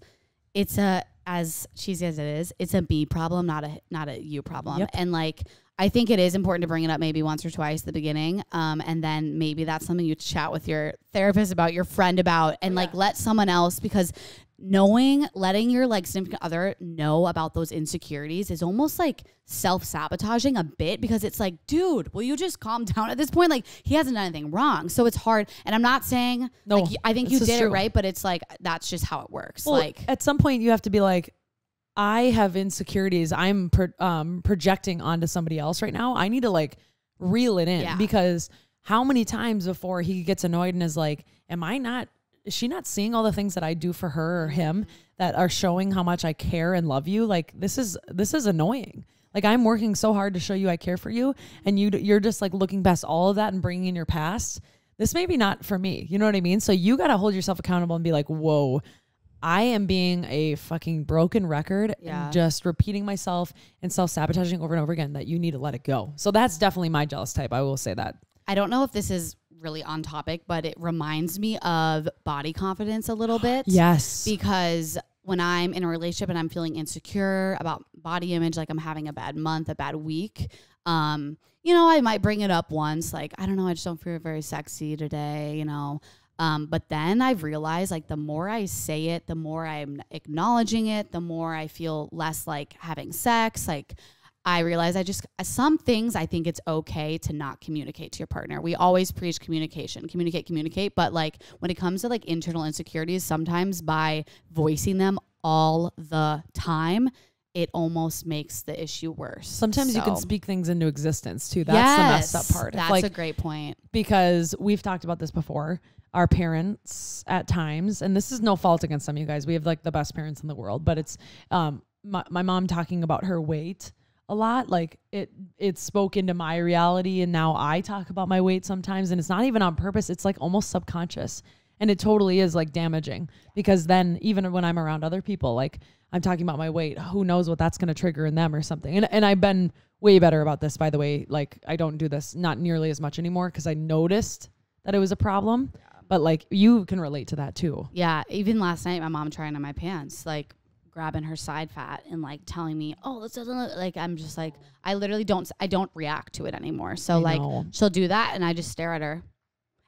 as cheesy as it is, it's a me problem, not a you problem. Yep. And like, I think it is important to bring it up maybe once or twice at the beginning. And then maybe that's something you chat with your therapist about, your friend about, and like let someone else, because letting your like significant other know about those insecurities is almost like self-sabotaging a bit, because it's like, dude, will you just calm down at this point? Like he hasn't done anything wrong. So it's hard. And I'm not saying I think you did it right, but it's like, that's just how it works. Well, like at some point you have to be like, I have insecurities I'm projecting onto somebody else right now. I need to like reel it in because how many times before he gets annoyed and is like, am I not is she not seeing all the things that I do for her or him that are showing how much I care and love you? Like, this is annoying. Like, I'm working so hard to show you I care for you, and you're just like looking past all of that and bringing in your past. This may be not for me. You know what I mean? So you got to hold yourself accountable and be like, whoa, I am being a fucking broken record and just repeating myself and self-sabotaging over and over again, that you need to let it go. So that's definitely my jealous type. I will say that. I don't know if this is really on topic, but it reminds me of body confidence a little bit. Yes. Because when I'm in a relationship and I'm feeling insecure about body image, like I'm having a bad month, a bad week, I might bring it up once, like, I don't know, I just don't feel very sexy today, but then I've realized, like, the more I say it, the more I'm acknowledging it, the more I feel less like having sex. Like, I realize some things I think it's okay to not communicate to your partner. We always preach communicate. But like, when it comes to like internal insecurities, sometimes by voicing them all the time, it almost makes the issue worse. Sometimes you can speak things into existence too. That's the messed up part. That's a great point. Because we've talked about this before. Our parents at times, and this is no fault against some of you guys. We have like the best parents in the world, but it's my mom talking about her weight a lot. Like it spoke into my reality, and now I talk about my weight sometimes, and it's not even on purpose. It's like almost subconscious. And it totally is like damaging, because then even when I'm around other people, like I'm talking about my weight, who knows what that's going to trigger in them or something. And I've been way better about this, by the way. Like, I don't do this not nearly as much anymore because I noticed that it was a problem. Yeah. But like, you can relate to that too. Yeah. Even last night, my mom trying on my pants, like grabbing her side fat and like telling me, oh, let's like, I'm just like, I literally don't react to it anymore. So like, she'll do that and I just stare at her.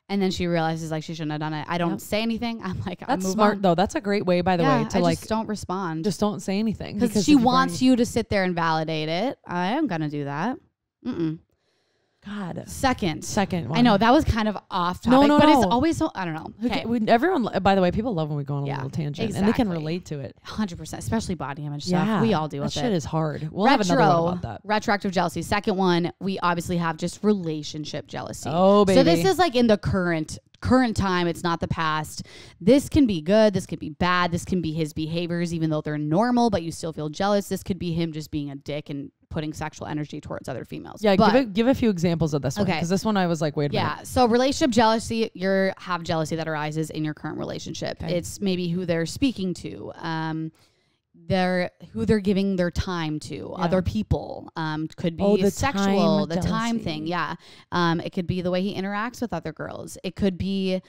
And then she realizes like she shouldn't have done it. I don't say anything. I'm like, that's smart though. That's a great way, by the way, to I just don't respond. Just don't say anything because she wants you to sit there and validate it. I am gonna do that. God. Second one. I know that was kind of off topic, but it's always so, I don't know. Okay. Everyone, by the way, people love when we go on a little tangent, and they can relate to it. 100%, especially body image stuff. We all deal with it. That shit is hard. We'll have another one about that. Retroactive jealousy. Second one, we obviously have just relationship jealousy. Oh, baby. So this is like in the current time. It's not the past. This can be good. This could be bad. This can be his behaviors, even though they're normal, but you still feel jealous. This could be him just being a dick and putting sexual energy towards other females. Yeah, give a few examples of this one, because this one I was like, wait a minute. Yeah, so relationship jealousy, you have jealousy that arises in your current relationship. Okay. It's maybe who they're speaking to, who they're giving their time to, other people. Could be the time thing. Yeah. It could be the way he interacts with other girls. It could be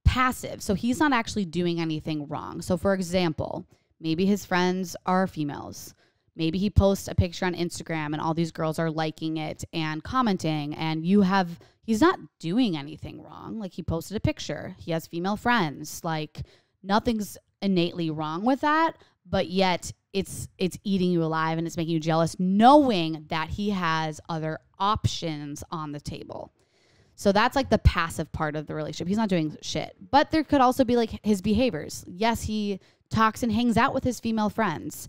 passive. So he's not actually doing anything wrong. So for example, maybe his friends are females. Maybe he posts a picture on Instagram and all these girls are liking it and commenting, and he's not doing anything wrong. Like, he posted a picture. He has female friends. Like, nothing's innately wrong with that, but yet it's eating you alive and it's making you jealous, knowing that he has other options on the table. So that's like the passive part of the relationship. He's not doing shit. But there could also be like his behaviors. Yes, he talks and hangs out with his female friends.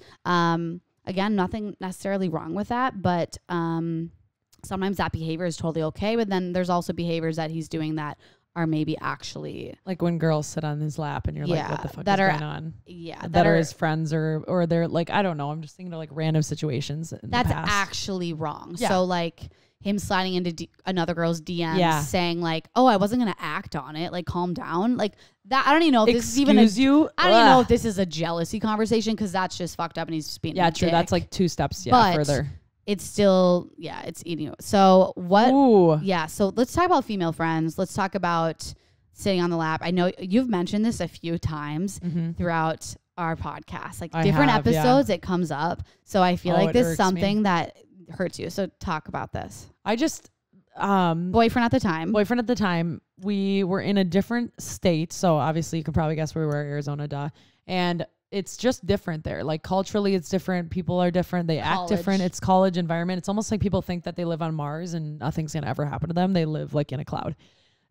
Again, nothing necessarily wrong with that, but sometimes that behavior is totally okay. But then there's also behaviors that he's doing that are maybe actually, like when girls sit on his lap and you're like, what the fuck is going on? Yeah. That are his friends or they're like, I don't know. I'm just thinking of like random situations. That's actually wrong. Yeah. So like him sliding into another girl's DMs saying like, oh, I wasn't going to act on it. Like, calm down. Like that. I don't even know if this is even I don't even know if this is a jealousy conversation, because that's just fucked up and he's just being a true. dick. That's like two steps further. It's still, it's eating you. So what? Ooh. Yeah. So let's talk about female friends. Let's talk about sitting on the lap. I know you've mentioned this a few times throughout our podcast, like different episodes, it comes up. So I feel like this is something that hurts you. So talk about this. I just, boyfriend at the time, we were in a different state. So obviously you can probably guess where we were, Arizona, and it's just different there. Like culturally, it's different. People are different. They act different. It's college environment. It's almost like people think that they live on Mars and nothing's going to ever happen to them. They live like in a cloud.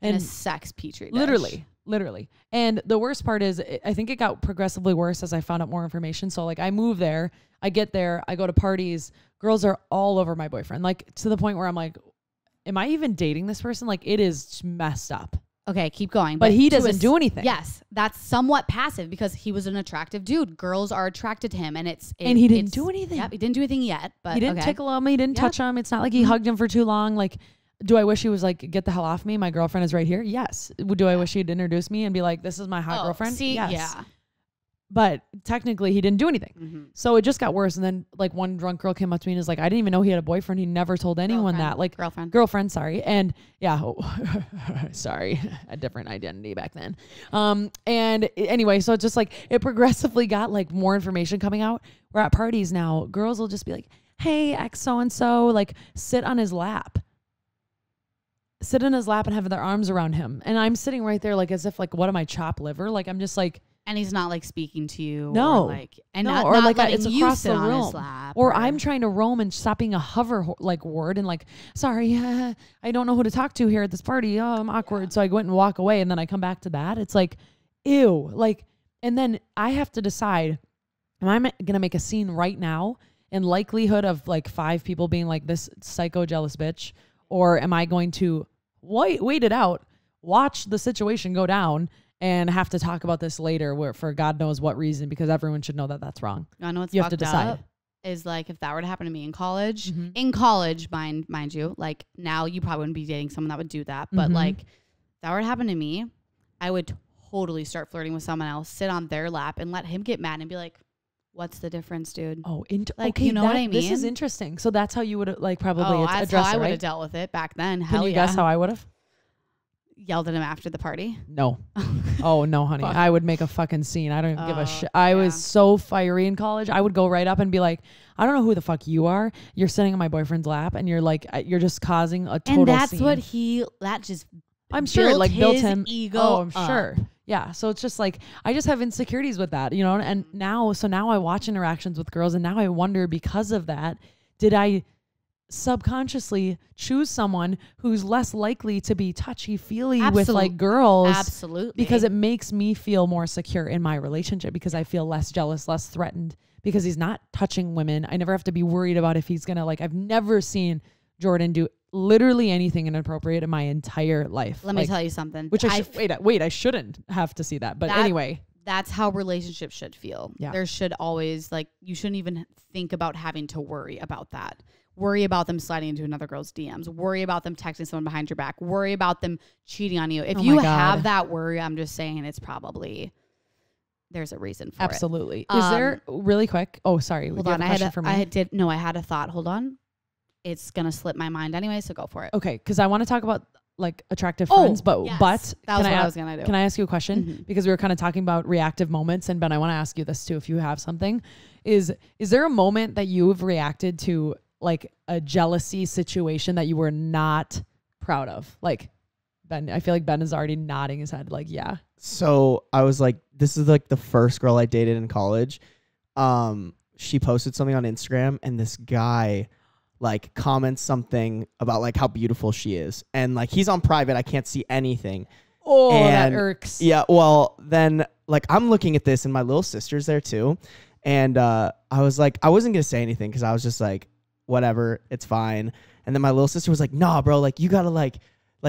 And a sex petri dish. Literally. And the worst part is I think it got progressively worse as I found out more information. So like I move there, I get there, I go to parties. Girls are all over my boyfriend. Like to the point where I'm like, am I even dating this person? Like it is messed up. Okay, keep going. But he doesn't do anything. Yes, that's somewhat passive because he was an attractive dude. Girls are attracted to him, and he didn't do anything. Yep, he didn't do anything yet. But he didn't tickle him. He didn't touch him. It's not like he hugged him for too long. Like, do I wish he was like, get the hell off me? My girlfriend is right here. Yes. Do I wish he'd introduce me and be like, this is my hot girlfriend? Yes. Yeah. But technically he didn't do anything. So it just got worse. And then like one drunk girl came up to me and was like, I didn't even know he had a boyfriend. He never told anyone that. Like girlfriend, sorry. And yeah, sorry, a different identity back then. And anyway, so it's just like, it progressively got like more information coming out. We're at parties now. Girls will just be like, hey, ex so-and-so, like sit on his lap. Sit in his lap and have their arms around him. And I'm sitting right there like as if like, what am I, chopped liver? Like I'm just like, and he's not like speaking to you. No. Or like, and no, not, or not like letting it's you across sit the on room. his lap. Or I'm trying to roam and stop being a hover like word and like, sorry, I don't know who to talk to here at this party. Oh, I'm awkward. So I went and walk away and then I come back to that. It's like, ew. Like, and then I have to decide, am I going to make a scene right now in likelihood of like 5 people being like this psycho jealous bitch? Or am I going to wait it out, watch the situation go down, and have to talk about this later for God knows what reason, because everyone should know that that's wrong. I know what's you have to decide. Is like if that were to happen to me in college, mind you, like now you probably wouldn't be dating someone that would do that. But like if that were to happen to me, I would totally start flirting with someone else, sit on their lap and let him get mad and be like, what's the difference, dude? Oh, like, okay, you know what I mean? This is interesting. So that's how you would like probably address that's how I it, would right? have dealt with it back then. Can you guess how I would have? Yelled at him after the party? No. Oh, no, honey. I would make a fucking scene. I don't give a shit. I was so fiery in college. I would go right up and be like, I don't know who the fuck you are. You're sitting on my boyfriend's lap and you're like, you're just causing a total And that's scene. what that just I'm sure it like built him ego. Oh, I'm sure. Yeah. So it's just like, I just have insecurities with that, you know? And now I watch interactions with girls and now I wonder, because of that, did I subconsciously choose someone who's less likely to be touchy-feely with like girls? Absolutely. Because it makes me feel more secure in my relationship, because I feel less jealous, less threatened, because he's not touching women. I never have to be worried about if he's gonna, like, I've never seen Jordan do literally anything inappropriate in my entire life. Let me tell you something. Which I shouldn't have to see that. But anyway. That's how relationships should feel. Yeah. There should always, like, you shouldn't even think about having to worry about that. Worry about them sliding into another girl's DMs. Worry about them texting someone behind your back. Worry about them cheating on you. If you have that worry, I'm just saying it's probably, there's a reason for it. Absolutely. Is there, really quick? Oh, sorry. Hold on. I had a thought. Hold on. It's going to slip my mind anyway, so go for it. Okay, because I want to talk about like attractive friends, but that was what I was going to do. Can I ask you a question? Because we were kind of talking about reactive moments, and Ben, I want to ask you this too, if you have something. Is there a moment that you've reacted to like a jealousy situation that you were not proud of? Like, Ben, I feel like Ben is already nodding his head like, yeah. So I was like, this is like the first girl I dated in college. She posted something on Instagram and this guy like comments something about like how beautiful she is. And like, he's on private. I can't see anything. Oh, that irks. Yeah. Well, then like I'm looking at this and my little sister's there too. And I was like, I wasn't going to say anything because I was just like, whatever, it's fine. And then my little sister was like, nah, bro, like you gotta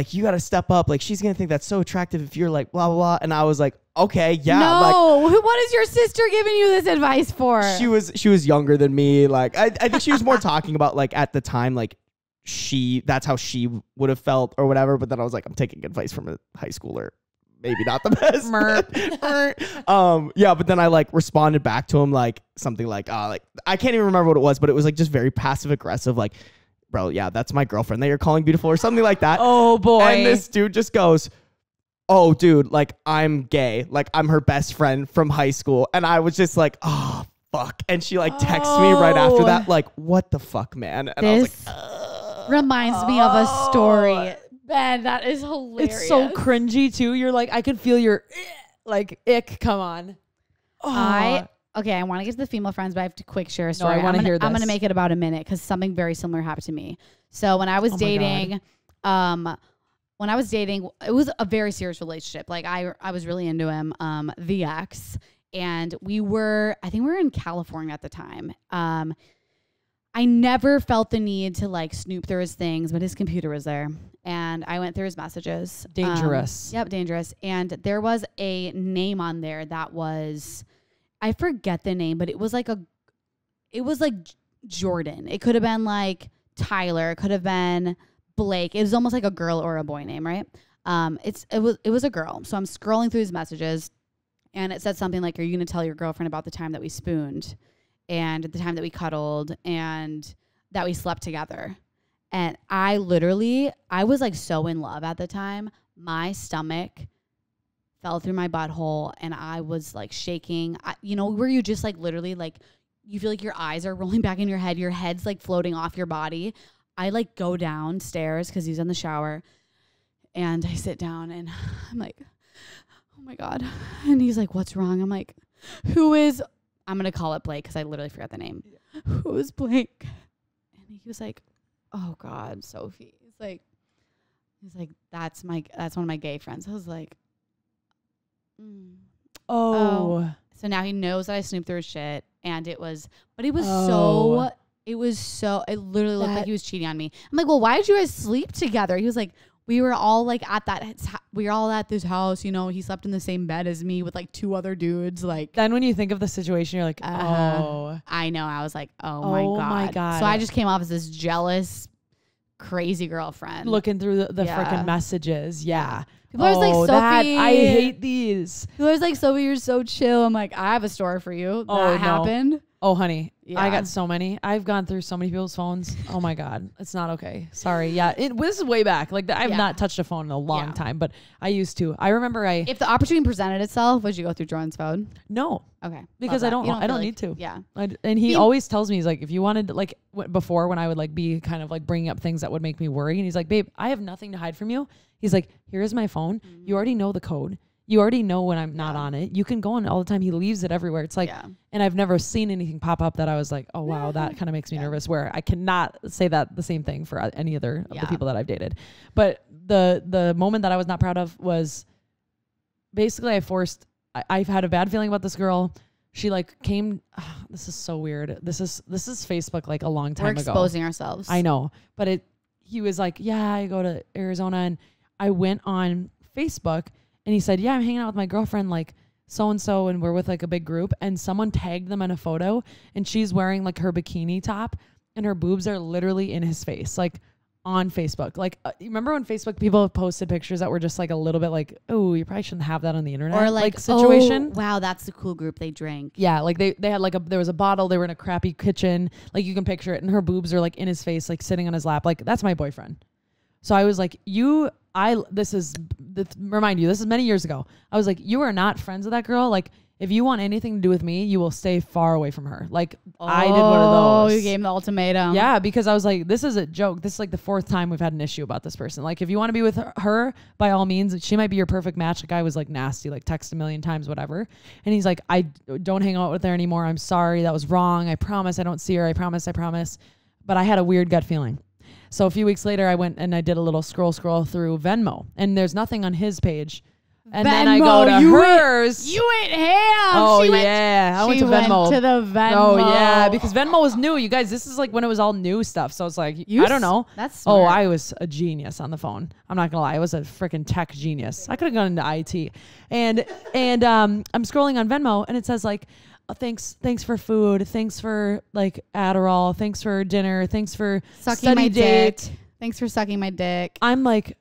you gotta step up. Like she's gonna think that's so attractive if you're like blah blah blah. And I was like, okay, yeah. No, what is your sister giving you this advice for? She was younger than me. Like I think she was more talking about like at the time like that's how she would have felt or whatever. But then I was like, I'm taking advice from a high schooler. Maybe not the best. Yeah, but then I like responded back to him like something like I can't even remember what it was, but it was like just very passive aggressive, like, bro, yeah, that's my girlfriend that you're calling beautiful or something like that. Oh boy. And this dude just goes, oh dude, like I'm gay, like I'm her best friend from high school. And I was just like, oh fuck. And she like texts me right after that, like, what the fuck, man? And I was like, reminds me of a story. Ben, that is hilarious. It's so cringy too. You're like, I could feel your like ick. Come on. I want to get to the female friends, but I have to quick share a story. No, I want to hear this. I'm going to make it about a minute because something very similar happened to me. So when I was dating, it was a very serious relationship. Like I was really into him, the ex, and I think we were in California at the time. I never felt the need to like snoop through his things, but his computer was there. And I went through his messages. Dangerous. Yep, dangerous. And there was a name on there that was, I forget the name, but it was like Jordan. It could have been like Tyler. It could have been Blake. It was almost like a girl or a boy name, right? It was a girl. So I'm scrolling through his messages, and it said something like, "Are you going to tell your girlfriend about the time that we spooned, and the time that we cuddled, and that we slept together?" And I was like so in love at the time. My stomach fell through my butthole, and I was like shaking. Where you just like literally like you feel like your eyes are rolling back in your head, your head's like floating off your body. I like go downstairs because he's in the shower, and I sit down, and I'm like, oh my God. And he's like, what's wrong? I'm like, I'm going to call it Blake because I literally forgot the name. Yeah. Who is Blake? And he was like, oh God, Sophie. He's like, that's one of my gay friends. I was like, Oh. So now he knows that I snooped through his shit, and it literally looked like he was cheating on me. I'm like, well, why did you guys sleep together? He was like, we were all like we were all at this house, he slept in the same bed as me with like two other dudes. Like, then when you think of the situation, you're like, oh, I know. I was like, oh my God. So I just came off as this jealous, crazy girlfriend. Looking through the freaking messages. Yeah. People are like, Sophie. I hate these. People are like, Sophie, you're so chill. I'm like, I have a story for you. That happened. Oh, honey. Yeah. I got so many. I've gone through so many people's phones. Oh my God. It's not okay. Sorry. Yeah. This is way back. Like I've not touched a phone in a long time, but I used to. I remember if the opportunity presented itself, would you go through Jordan's phone? No. Okay. Because I don't need to. Yeah. And he always tells me, he's like, if you wanted to, like before when I would like be kind of like bringing up things that would make me worry. And he's like, babe, I have nothing to hide from you. He's like, here's my phone. Mm-hmm. You already know the code. You already know when I'm not on it. You can go on all the time. He leaves it everywhere. It's like, and I've never seen anything pop up that I was like, oh wow, that kind of makes me nervous, where I cannot say that the same thing for any other of the people that I've dated. But the moment that I was not proud of was basically I've had a bad feeling about this girl. She like came, this is so weird. This is Facebook like a long time ago. We're exposing ourselves. I know, but he was like, yeah, I go to Arizona, and I went on Facebook. And he said, yeah, I'm hanging out with my girlfriend, like so-and-so, and we're with like a big group. And someone tagged them in a photo, and she's wearing like her bikini top, and her boobs are literally in his face, like on Facebook. Like, you remember when Facebook people have posted pictures that were just like a little bit like, oh, you probably shouldn't have that on the internet. Or like situation. Oh, wow, that's the cool group. They drank. Yeah, like they had like there was a bottle. They were in a crappy kitchen. Like you can picture it. And her boobs are like in his face, like sitting on his lap. Like, that's my boyfriend. So I was like, this is many years ago. I was like, you are not friends with that girl. Like, if you want anything to do with me, you will stay far away from her. Like, I did one of those. Oh, you gave him the ultimatum. Yeah, because I was like, this is a joke. This is like the fourth time we've had an issue about this person. Like, if you want to be with her, by all means, she might be your perfect match. The guy was like nasty, like text a million times, whatever. And he's like, I don't hang out with her anymore. I'm sorry. That was wrong. I promise I don't see her. I promise. But I had a weird gut feeling. So a few weeks later, I went and I did a little scroll through Venmo, and there's nothing on his page. And then I go to hers. You went ham. Oh, yeah. I went to Venmo. To the Venmo. Oh, yeah. Because Venmo was new. You guys, this is like when it was all new stuff. So it's like, I don't know. That's smart. Oh, I was a genius on the phone. I'm not going to lie. I was a freaking tech genius. I could have gone into IT. And I'm scrolling on Venmo, and it says like, thanks for food. Thanks for like Adderall. Thanks for dinner. Thanks for sucking my dick. Thanks for sucking my dick. I'm like,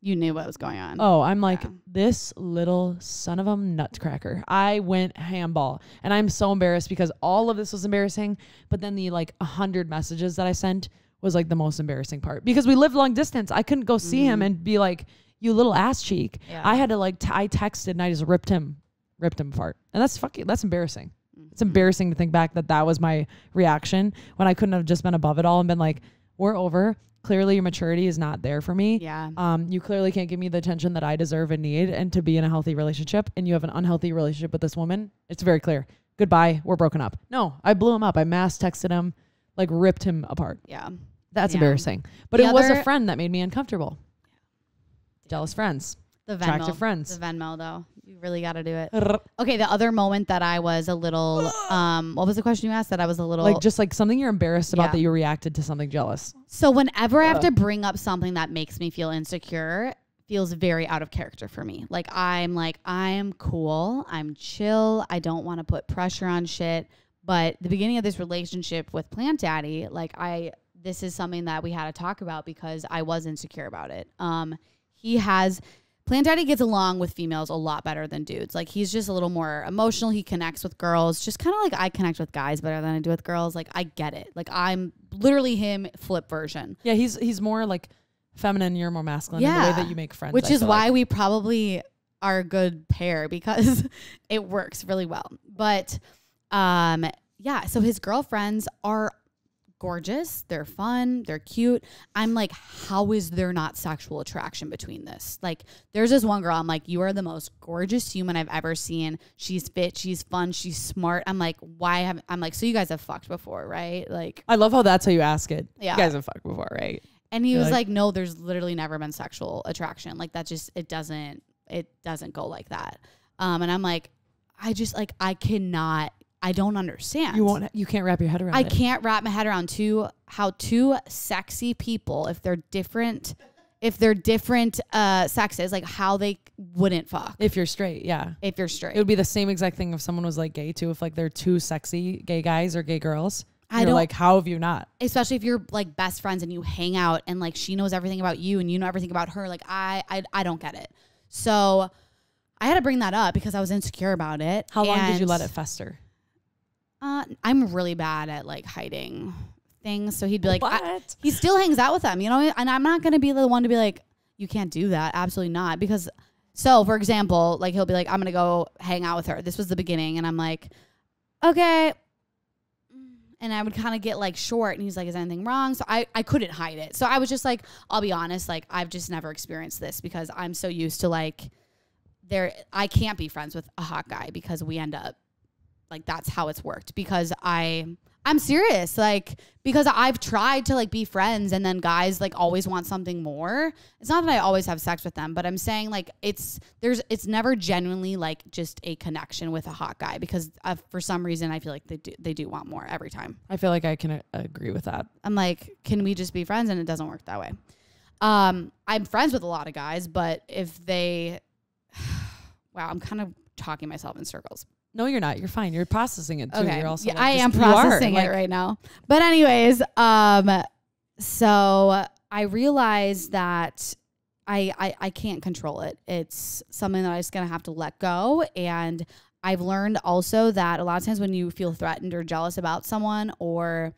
you knew what was going on. Oh, I'm like, this little son of a nutcracker. I went handball, and I'm so embarrassed because all of this was embarrassing. But then the like 100 messages that I sent was like the most embarrassing part, because we lived long distance. I couldn't go see him and be like, you little ass cheek. Yeah. I had to like, I texted and I just ripped him apart. And that's embarrassing. It's embarrassing to think back that was my reaction when I couldn't have just been above it all and been like, we're over. Clearly your maturity is not there for me. Yeah. You clearly can't give me the attention that I deserve and need and to be in a healthy relationship, and you have an unhealthy relationship with this woman. It's very clear. Goodbye. We're broken up. No, I blew him up. I mass texted him, like ripped him apart. Yeah. That's embarrassing. But it was a friend that made me uncomfortable. Jealous friends. The Venmo. Attractive friends. The Venmo, though. really got to do it. Okay, the other moment that I was a little, what was the question you asked? That I was a little... Like, just like something you're embarrassed about Yeah. that you reacted to something jealous. So whenever I have to bring up something that makes me feel insecure, feels very out of character for me. I'm cool. I'm chill. I don't want to put pressure on shit. But the beginning of this relationship with Plant Daddy, this is something that we had to talk about because I was insecure about it. Plant Daddy gets along with females a lot better than dudes. Like, he's just a little more emotional. He connects with girls, just kind of like I connect with guys better than I do with girls. Like, I get it. Like, I'm literally him flip version. Yeah, he's more like feminine, you're more masculine in the way that you make friends. Which is why we probably are a good pair because it works really well. But yeah, so his girlfriends are gorgeous, they're fun, they're cute. I'm like, how is there not sexual attraction between this? Like, there's this one girl, I'm like, you are the most gorgeous human I've ever seen. She's fit, she's fun, she's smart. I'm like, I'm like, so you guys have fucked before, right? Like, I love how that's how you ask it. Yeah. You guys have fucked before, right? And he was like, no, there's literally never been sexual attraction. Like, that just, it doesn't go like that. And I'm like, I don't understand. You can't wrap your head around it. I can't wrap my head around how two sexy people, if they're different sexes, like how they wouldn't fuck. If you're straight, yeah. If you're straight. It would be the same exact thing if someone was like gay too, if like they're two sexy gay guys or gay girls. You're like, how have you not? Especially if you're like best friends and you hang out and like she knows everything about you and you know everything about her. Like, I don't get it. So I had to bring that up because I was insecure about it. How long did you let it fester? I'm really bad at like hiding things. So he'd be like, What? he still hangs out with them, you know? And I'm not going to be the one to be like, you can't do that. Absolutely not. Because, so for example, like he'll be like, I'm going to go hang out with her. This was the beginning. And I'm like, okay. And I would kind of get like short and he's like, is anything wrong? So I couldn't hide it. So I was just like, I'll be honest, like I've just never experienced this because I'm so used to like I can't be friends with a hot guy because we end up like, that's how it's worked because I'm serious. Like, because I've tried to like be friends and then guys like always want something more. It's not that I always have sex with them, but I'm saying like, it's never genuinely like just a connection with a hot guy because for some reason I feel like they do want more every time. I feel like I can agree with that. I'm like, can we just be friends? And it doesn't work that way. I'm friends with a lot of guys, but if they, wow, I'm kind of talking myself in circles. No, you're not. You're fine. You're processing it too. Okay. You're also yeah, like, I am processing it right now. But anyways, so I realized that I can't control it. It's something that I'm just going to have to let go. And I've learned also that a lot of times when you feel threatened or jealous about someone or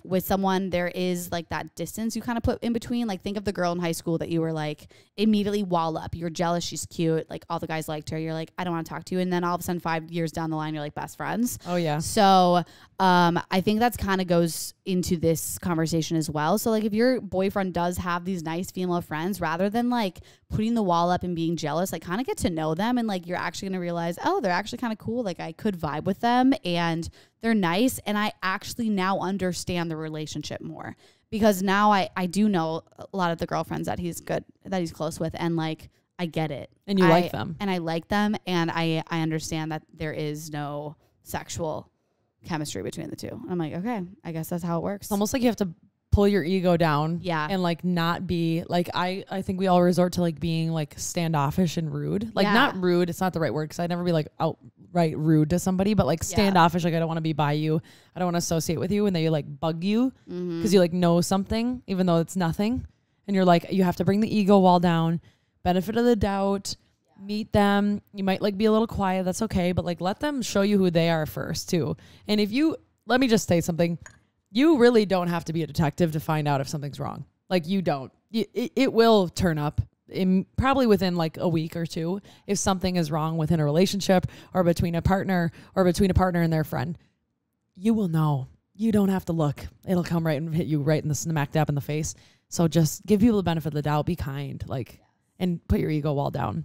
with someone, there is like that distance you kind of put in between. Like, think of the girl in high school that you were like immediately wall up. You're jealous. She's cute. Like, all the guys liked her. You're like, I don't want to talk to you. And then all of a sudden 5 years down the line, you're like best friends. Oh yeah. So, I think that's kind of goes into this conversation as well. So like, if your boyfriend does have these nice female friends, rather than like putting the wall up and being jealous, like kind of get to know them. And like, you're actually going to realize, oh, they're actually kind of cool. Like, I could vibe with them and they're nice. And I actually now understand the relationship more because now I do know a lot of the girlfriends that he's close with. And like, I get it. And you like them. And I like them. And I understand that there is no sexual chemistry between the two. I'm like, okay, I guess that's how it works. It's almost like you have to pull your ego down. Yeah. And like not be like, I think we all resort to like being like standoffish and rude. Like not rude. It's not the right word. Cause I'd never be like outright rude to somebody, but like standoffish. Like, I don't want to be by you. I don't want to associate with you. And they like bug you because you like know something, even though it's nothing. And you're like, you have to bring the ego wall down, benefit of the doubt, meet them. You might like be a little quiet. That's okay. But like, let them show you who they are first too. And let me just say something. You really don't have to be a detective to find out if something's wrong. Like, you don't. It will turn up probably within like a week or two if something is wrong within a relationship or between a partner and their friend. You will know. You don't have to look. It'll come right and hit you right in the smack dab in the face. So just give people the benefit of the doubt. Be kind, like, and put your ego wall down.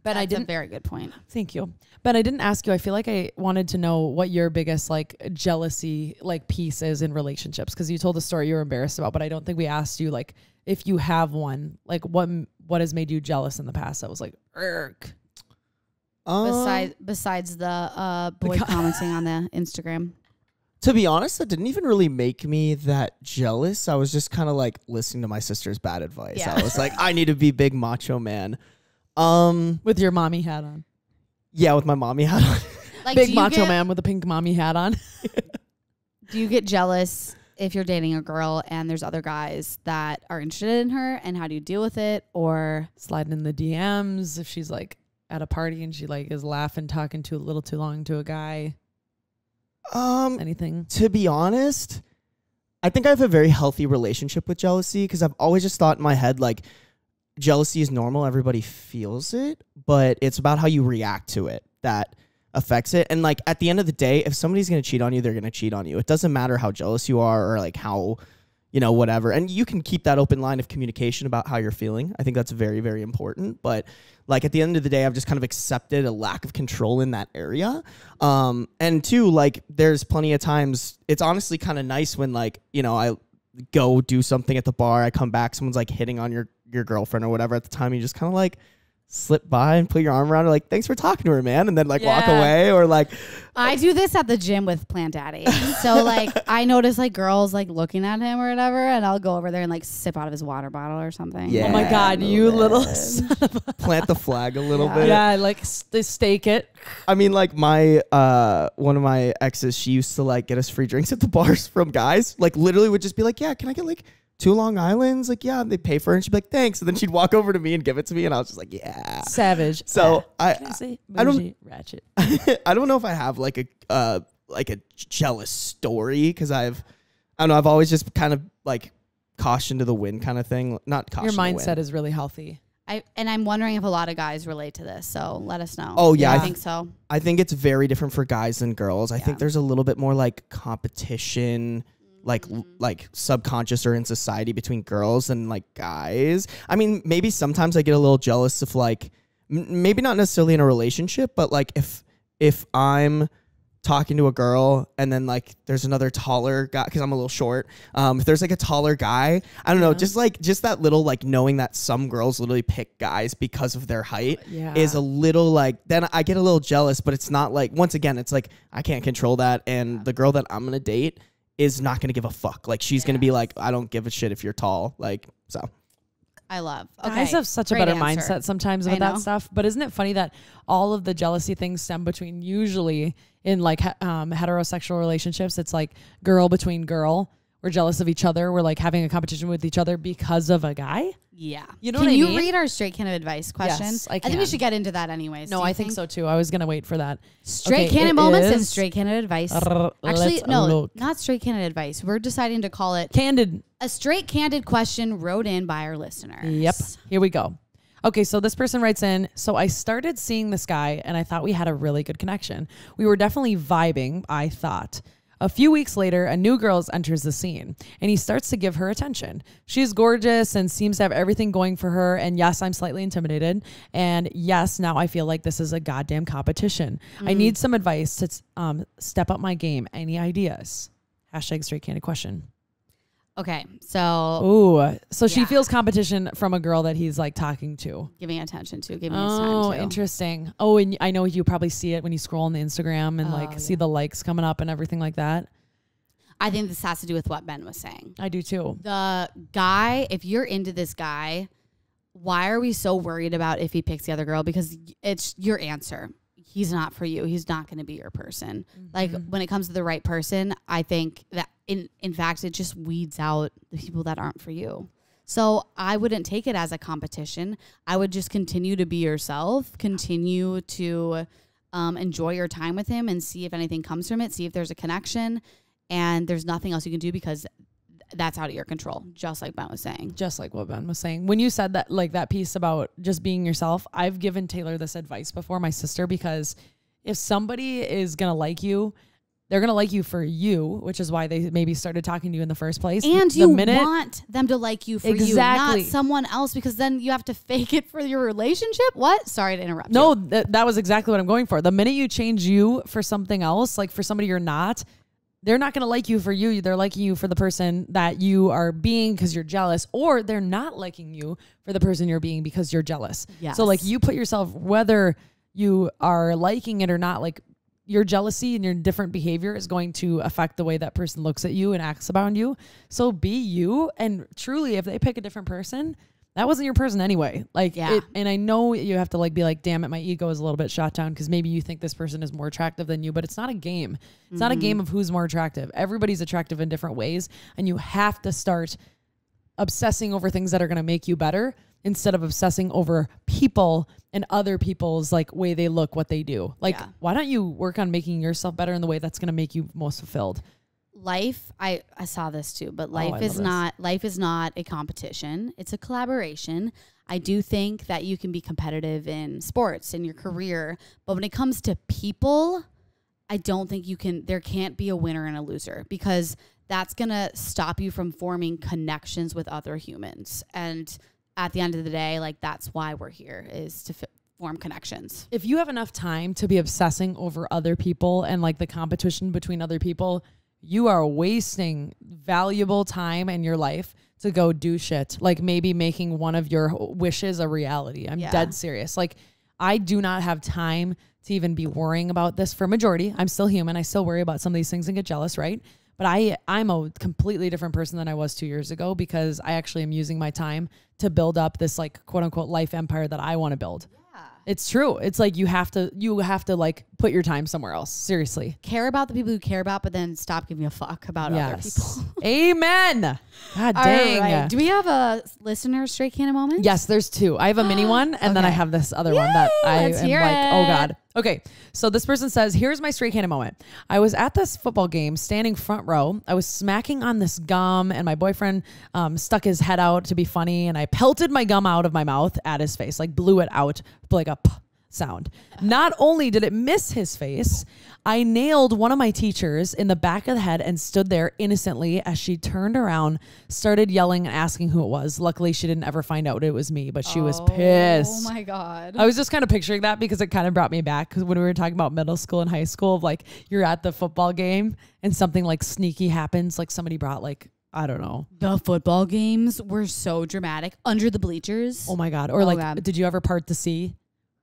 But That's a very good point. Thank you. But I didn't ask you. I feel like I wanted to know what your biggest like jealousy like piece is in relationships, because you told a story you were embarrassed about, but I don't think we asked you like if you have one, like what has made you jealous in the past that was like, irk. Besides the boy commenting on the Instagram. To be honest, that didn't even really make me that jealous. I was just kind of like listening to my sister's bad advice. Yeah. I was like, I need to be big macho man. With your mommy hat on. Yeah, with my mommy hat on. Like, Big macho man with a pink mommy hat on. Do you get jealous if you're dating a girl and there's other guys that are interested in her, and how do you deal with it? Or sliding in the DMs if she's like at a party and she like is laughing, talking a little too long to a guy. Anything? To be honest, I think I have a very healthy relationship with jealousy because I've always just thought in my head, like, jealousy is normal. Everybody feels it, but it's about how you react to it that affects it. And like at the end of the day, if somebody's going to cheat on you, they're going to cheat on you. It doesn't matter how jealous you are or like how, you know, whatever. And you can keep that open line of communication about how you're feeling. I think that's very, very important. But like at the end of the day, I've just kind of accepted a lack of control in that area. And two, like there's plenty of times it's honestly kind of nice when like, you know, I go do something at the bar, I come back, someone's like hitting on your girlfriend or whatever at the time, you just kind of like slip by and put your arm around her like, thanks for talking to her, man, and then like walk away. Or like I do this at the gym with Plant Daddy. So like I notice like girls like looking at him or whatever, and I'll go over there and like sip out of his water bottle or something. Yeah, oh my God, you little son of a plant the flag a little bit. Yeah, like stake it. I mean, like my one of my exes, she used to like get us free drinks at the bars from guys. Like literally would just be like, yeah, can I get like 2 Long Islands? Like, yeah, they pay for it. And she'd be like, thanks. And then she'd walk over to me and give it to me. And I was just like, yeah. Savage. So I don't ratchet. I don't know if I have like a jealous story because I've always just kind of like caution to the wind kind of thing. Not caution. Your mindset is really healthy. I'm wondering if a lot of guys relate to this. So let us know. Oh yeah, I think so. I think it's very different for guys than girls. I think there's a little bit more like competition, like subconscious or in society between girls and like guys. I mean, maybe sometimes I get a little jealous of like, maybe not necessarily in a relationship, but like if I'm talking to a girl and then like there's another taller guy, because I'm a little short, if there's like a taller guy, I don't know, just that little like knowing that some girls literally pick guys because of their height is a little like, then I get a little jealous. But it's not like, once again, it's like I can't control that, and the girl that I'm gonna date is not going to give a fuck. Like she's going to be like, I don't give a shit if you're tall. Like, so. I love. Okay. Guys have such a better mindset sometimes with that stuff. But isn't it funny that all of the jealousy things stem between, usually in like heterosexual relationships, it's like girl between girl. We're jealous of each other. We're like having a competition with each other because of a guy. Yeah. You know Can what I you mean? read our straight candid advice question? Yes, I think we should get into that anyways. No, I think so too. I was going to wait for that. Straight candid moments and straight candid advice. Actually, no, look. not straight candid advice. We're deciding to call it Candid. A straight candid question wrote in by our listeners. Yep. Here we go. Okay, so this person writes in, so I started seeing this guy and I thought we had a really good connection. We were definitely vibing, I thought. A few weeks later, a new girl enters the scene and he starts to give her attention. She's gorgeous and seems to have everything going for her. And yes, I'm slightly intimidated. And yes, now I feel like this is a goddamn competition. I need some advice to step up my game. Any ideas? Hashtag straight candid question. Okay, so she feels competition from a girl that he's like talking to, giving attention to, giving his time to. Oh, interesting. Oh, and I know you probably see it when you scroll on the Instagram and see the likes coming up and everything like that. I think this has to do with what Ben was saying. I do too. The guy, if you're into this guy, why are we so worried about if he picks the other girl? Because it's your answer. He's not for you. He's not going to be your person. Like when it comes to the right person, I think that in fact, it just weeds out the people that aren't for you. So I wouldn't take it as a competition. I would just continue to be yourself, continue to enjoy your time with him and see if anything comes from it, see if there's a connection, and there's nothing else you can do because that's out of your control, just like Ben was saying. Just like what Ben was saying. When you said that, like that piece about just being yourself, I've given Taylor this advice before, my sister, because if somebody is going to like you, they're going to like you for you, which is why they maybe started talking to you in the first place. And you want them to like you for you, not someone else, because then you have to fake it for your relationship. What? Sorry to interrupt. No, that was exactly what I'm going for. The minute you change you for something else, like for somebody you're not, they're not going to like you for you. They're liking you for the person that you are being because you're jealous, or they're not liking you for the person you're being because you're jealous. Yes. So like you put yourself, whether you are liking it or not, like your jealousy and your different behavior is going to affect the way that person looks at you and acts around you. So be you. And truly, if they pick a different person, that wasn't your person anyway. Like, and I know you have to like be like, damn it, my ego is a little bit shot down because maybe you think this person is more attractive than you, but it's not a game. It's not a game of who's more attractive. Everybody's attractive in different ways, and you have to start obsessing over things that are going to make you better instead of obsessing over people and other people's like way they look, what they do. Like, why don't you work on making yourself better in the way that's going to make you most fulfilled? Life, I saw this too, but life is not a competition. It's a collaboration. I do think that you can be competitive in sports, in your career, but when it comes to people, I don't think there can't be a winner and a loser, because that's going to stop you from forming connections with other humans. And at the end of the day, like, that's why we're here, is to form connections. If you have enough time to be obsessing over other people and like the competition between other people, you are wasting valuable time in your life to go do shit. Like maybe making one of your wishes a reality. I'm dead serious. Like, I do not have time to even be worrying about this for majority. I'm still human. I still worry about some of these things and get jealous, right? But I'm a completely different person than I was 2 years ago, because I actually am using my time to build up this like quote unquote life empire that I want to build. It's true. It's like you have to like put your time somewhere else. Seriously. Care about the people you care about, but then stop giving a fuck about other people. Amen. God dang. Right. Do we have a listener straight cannon moment? Yes, there's two. I have a mini one, and then I have this other one that I am like, oh God. Okay, so this person says, here's my straight cannon moment. I was at this football game, standing front row. I was smacking on this gum, and my boyfriend stuck his head out to be funny, and I pelted my gum out of my mouth at his face, like blew it out like a p sound. Not only did it miss his face, I nailed one of my teachers in the back of the head and stood there innocently as she turned around, started yelling and asking who it was. Luckily, she didn't ever find out it was me, but she was pissed. Oh my God. I was just kind of picturing that because it kind of brought me back, because when we were talking about middle school and high school, of like you're at the football game and something like sneaky happens, like somebody brought like, I don't know. The football games were so dramatic under the bleachers. Oh my God. Or did you ever part the sea?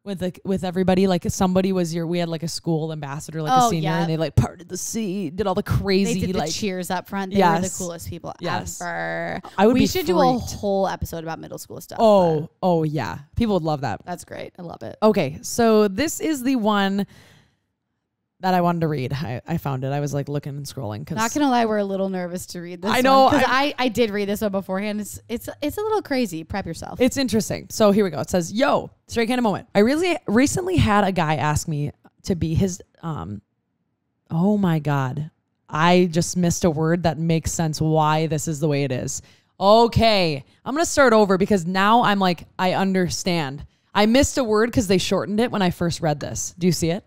With everybody, like somebody was we had like a school ambassador, like a senior, and they like parted the sea, did all the crazy, they did like the cheers up front. They were the coolest people ever. We should do a whole episode about middle school stuff. Oh yeah, people would love that. That's great. I love it. Okay, so this is the one that I wanted to read. I found it. I was like looking and scrolling. Not gonna lie, we're a little nervous to read this. I know, because I did read this one beforehand. It's a little crazy. Prep yourself. It's interesting. So here we go. It says, "Yo, straight kind of moment. I really recently had a guy ask me to be his. Oh my God, I just missed a word that makes sense. Why this is the way it is. Okay, I'm gonna start over because now I'm like, I understand. I missed a word because they shortened it when I first read this. Do you see it?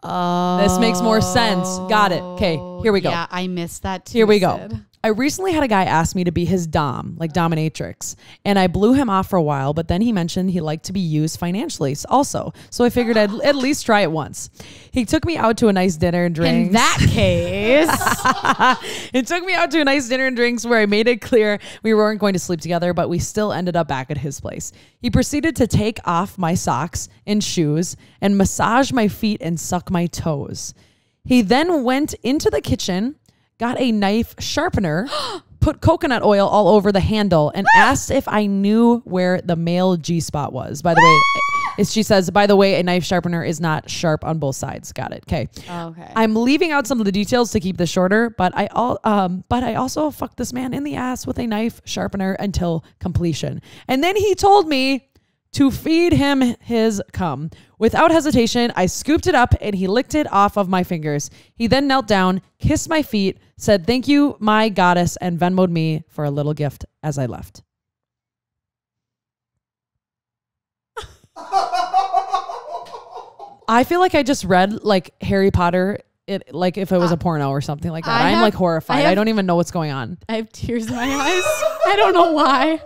This makes more sense. Got it. Okay, here we go. Yeah, I missed that too. Here we go. I recently had a guy ask me to be his dom, like dominatrix, and I blew him off for a while, but then he mentioned he liked to be used financially also. So I figured I'd at least try it once. He took me out to a nice dinner and drinks. In that case. It took me out to a nice dinner and drinks where I made it clear we weren't going to sleep together, but we still ended up back at his place. He proceeded to take off my socks and shoes and massage my feet and suck my toes. He then went into the kitchen, got a knife sharpener, put coconut oil all over the handle, and asked if I knew where the male G-spot was. By the way, she says, by the way, a knife sharpener is not sharp on both sides. Got it. Okay. Okay. I'm leaving out some of the details to keep this shorter, but I also fucked this man in the ass with a knife sharpener until completion. And then he told me to feed him his cum. Without hesitation, I scooped it up and he licked it off of my fingers. He then knelt down, kissed my feet, said, "Thank you, my goddess," and Venmo'd me for a little gift as I left. I feel like I just read like Harry Potter, like if it was a porno or something like that. I'm like horrified. I don't even know what's going on. I have tears in my eyes. I don't know why.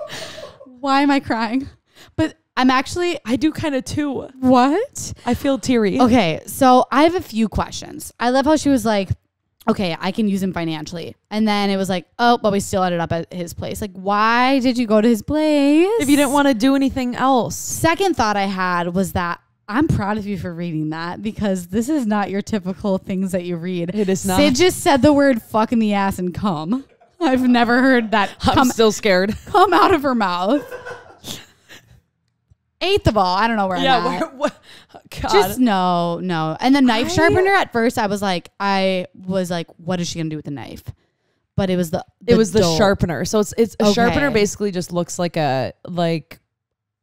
Why am I crying? But I do kind of too. What? I feel teary. Okay, so I have a few questions. I love how she was like, okay, I can use him financially. And then it was like, oh, but we still ended up at his place. Like, why did you go to his place? If you didn't want to do anything else. Second thought I had was that I'm proud of you for reading that because this is not your typical things that you read. It is not. Syd just said the word fuck in the ass and cum. I've never heard that I'm still scared. come out of her mouth. Eighth of all, I don't know where I'm at. God. Just no. And the knife sharpener at first, I was like, what is she gonna do with the knife? But it was the sharpener. So it's a sharpener basically just looks like a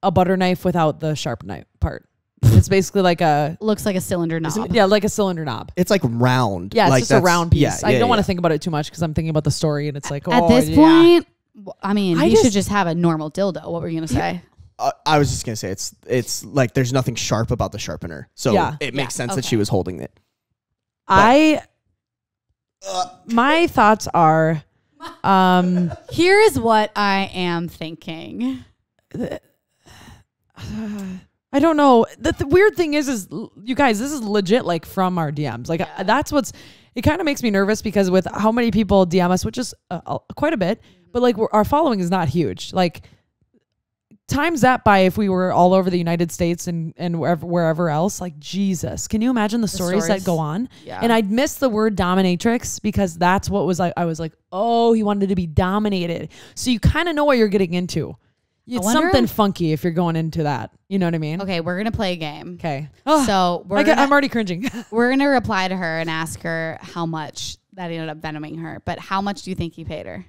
butter knife without the sharp knife part. It's basically looks like a cylinder knob. Yeah, like a cylinder knob. It's like round. Yeah, it's like just a round piece. Yeah, I don't want to think about it too much because I'm thinking about the story and it's like, at this point, I mean, you should just have a normal dildo. What were you gonna say? I was just gonna say it's like there's nothing sharp about the sharpener, so it makes sense that she was holding it. My thoughts are, here is what I am thinking. I don't know. The weird thing is you guys, this is legit like from our DMs. Like that's it kind of makes me nervous because with how many people DM us, which is quite a bit, but like our following is not huge. Like times that by if we were all over the United States and wherever else, like Jesus, can you imagine the stories that go on? Yeah. And I'd miss the word dominatrix because that's what was I was like, oh, he wanted to be dominated. So you kind of know what you're getting into. It's something funky if you're going into that. You know what I mean? Okay, we're going to play a game. Okay. So I'm already cringing. We're going to reply to her and ask her how much that ended up venoming her. But how much do you think he paid her?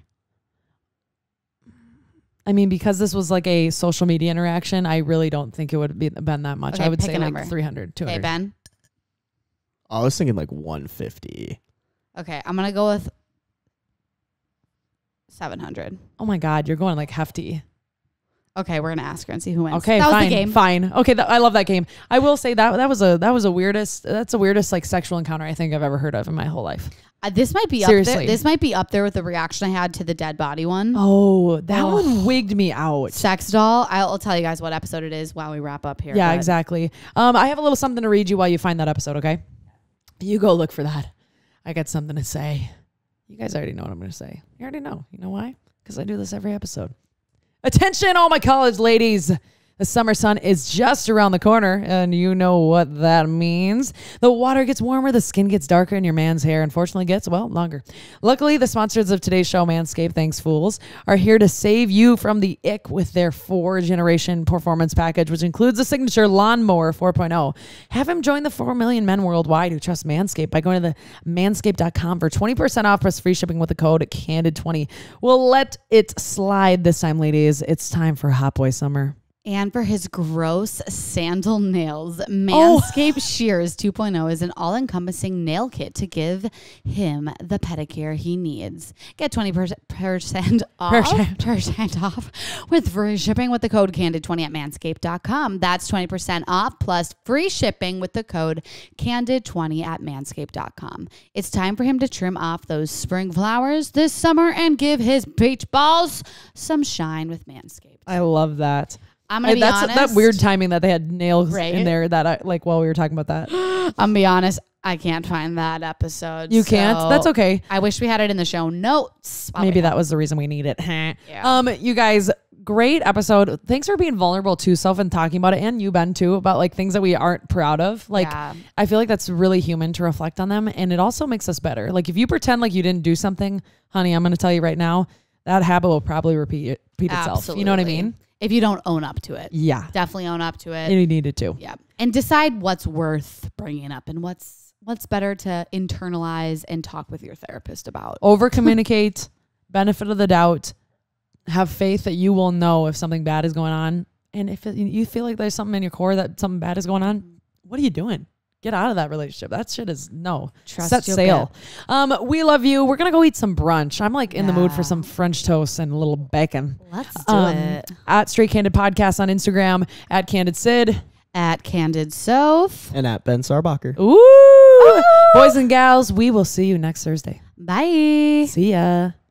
I mean, because this was like a social media interaction, I really don't think it would have been that much. Okay, I would say like 300, 200. Okay, Ben? I was thinking like 150. Okay, I'm going to go with 700. Oh my God, you're going like hefty. Okay, we're gonna ask her and see who wins. Okay, that fine, was the game. Fine. Okay, I love that game. I will say that was the weirdest like sexual encounter I think I've ever heard of in my whole life. This might be Seriously. up there. This might be up there with the reaction I had to the dead body one. Oh, that one wigged me out. Sex doll. I'll tell you guys what episode it is while we wrap up here. Yeah, exactly. I have a little something to read you while you find that episode. Okay, you go look for that. I got something to say. You guys already know what I'm going to say. You already know. You know why? Because I do this every episode. Attention, all my college ladies. The summer sun is just around the corner, and you know what that means. The water gets warmer, the skin gets darker, and your man's hair, unfortunately, gets, longer. Luckily, the sponsors of today's show, Manscaped, thanks fools, are here to save you from the ick with their 4-generation performance package, which includes the signature Lawnmower 4.0. Have him join the 4 million men worldwide who trust Manscaped by going to the manscaped.com for 20% off plus free shipping with the code CANDID20. We'll let it slide this time, ladies. It's time for Hot Boy Summer. And for his gross sandal nails, Manscaped Shears 2.0 is an all-encompassing nail kit to give him the pedicure he needs. Get 20% off with free shipping with the code CANDID20 at manscaped.com. That's 20% off plus free shipping with the code CANDID20 at manscaped.com. It's time for him to trim off those spring flowers this summer and give his beach balls some shine with Manscaped. I love that. I'm gonna be honest. That weird timing that they had nails in there that I like while we were talking about that. I'm gonna be honest. I can't find that episode. You can't? That's okay. I wish we had it in the show notes. Maybe that was the reason we need it. Yeah. You guys, great episode. Thanks for being vulnerable to Soph and talking about it, and you, Ben, too, about like things that we aren't proud of. Like, I feel like that's really human to reflect on them, and it also makes us better. Like, if you pretend like you didn't do something, honey, I'm gonna tell you right now, that habit will probably repeat itself. You know what I mean? If you don't own up to it. Yeah. Definitely own up to it. You needed to. Yeah. And decide what's worth bringing up and what's better to internalize and talk with your therapist about. Over communicate, benefit of the doubt, have faith that you will know if something bad is going on. And if you feel like there's something in your core that something bad is going on, what are you doing? Get out of that relationship. That shit is set sail. We love you. We're going to go eat some brunch. I'm like in the mood for some French toast and a little bacon. Let's do it. At Straight Candid Podcast on Instagram, at Candid Syd, at Candid Soph, and at Ben Sarbacher. Ooh. Boys and gals, we will see you next Thursday. Bye. See ya.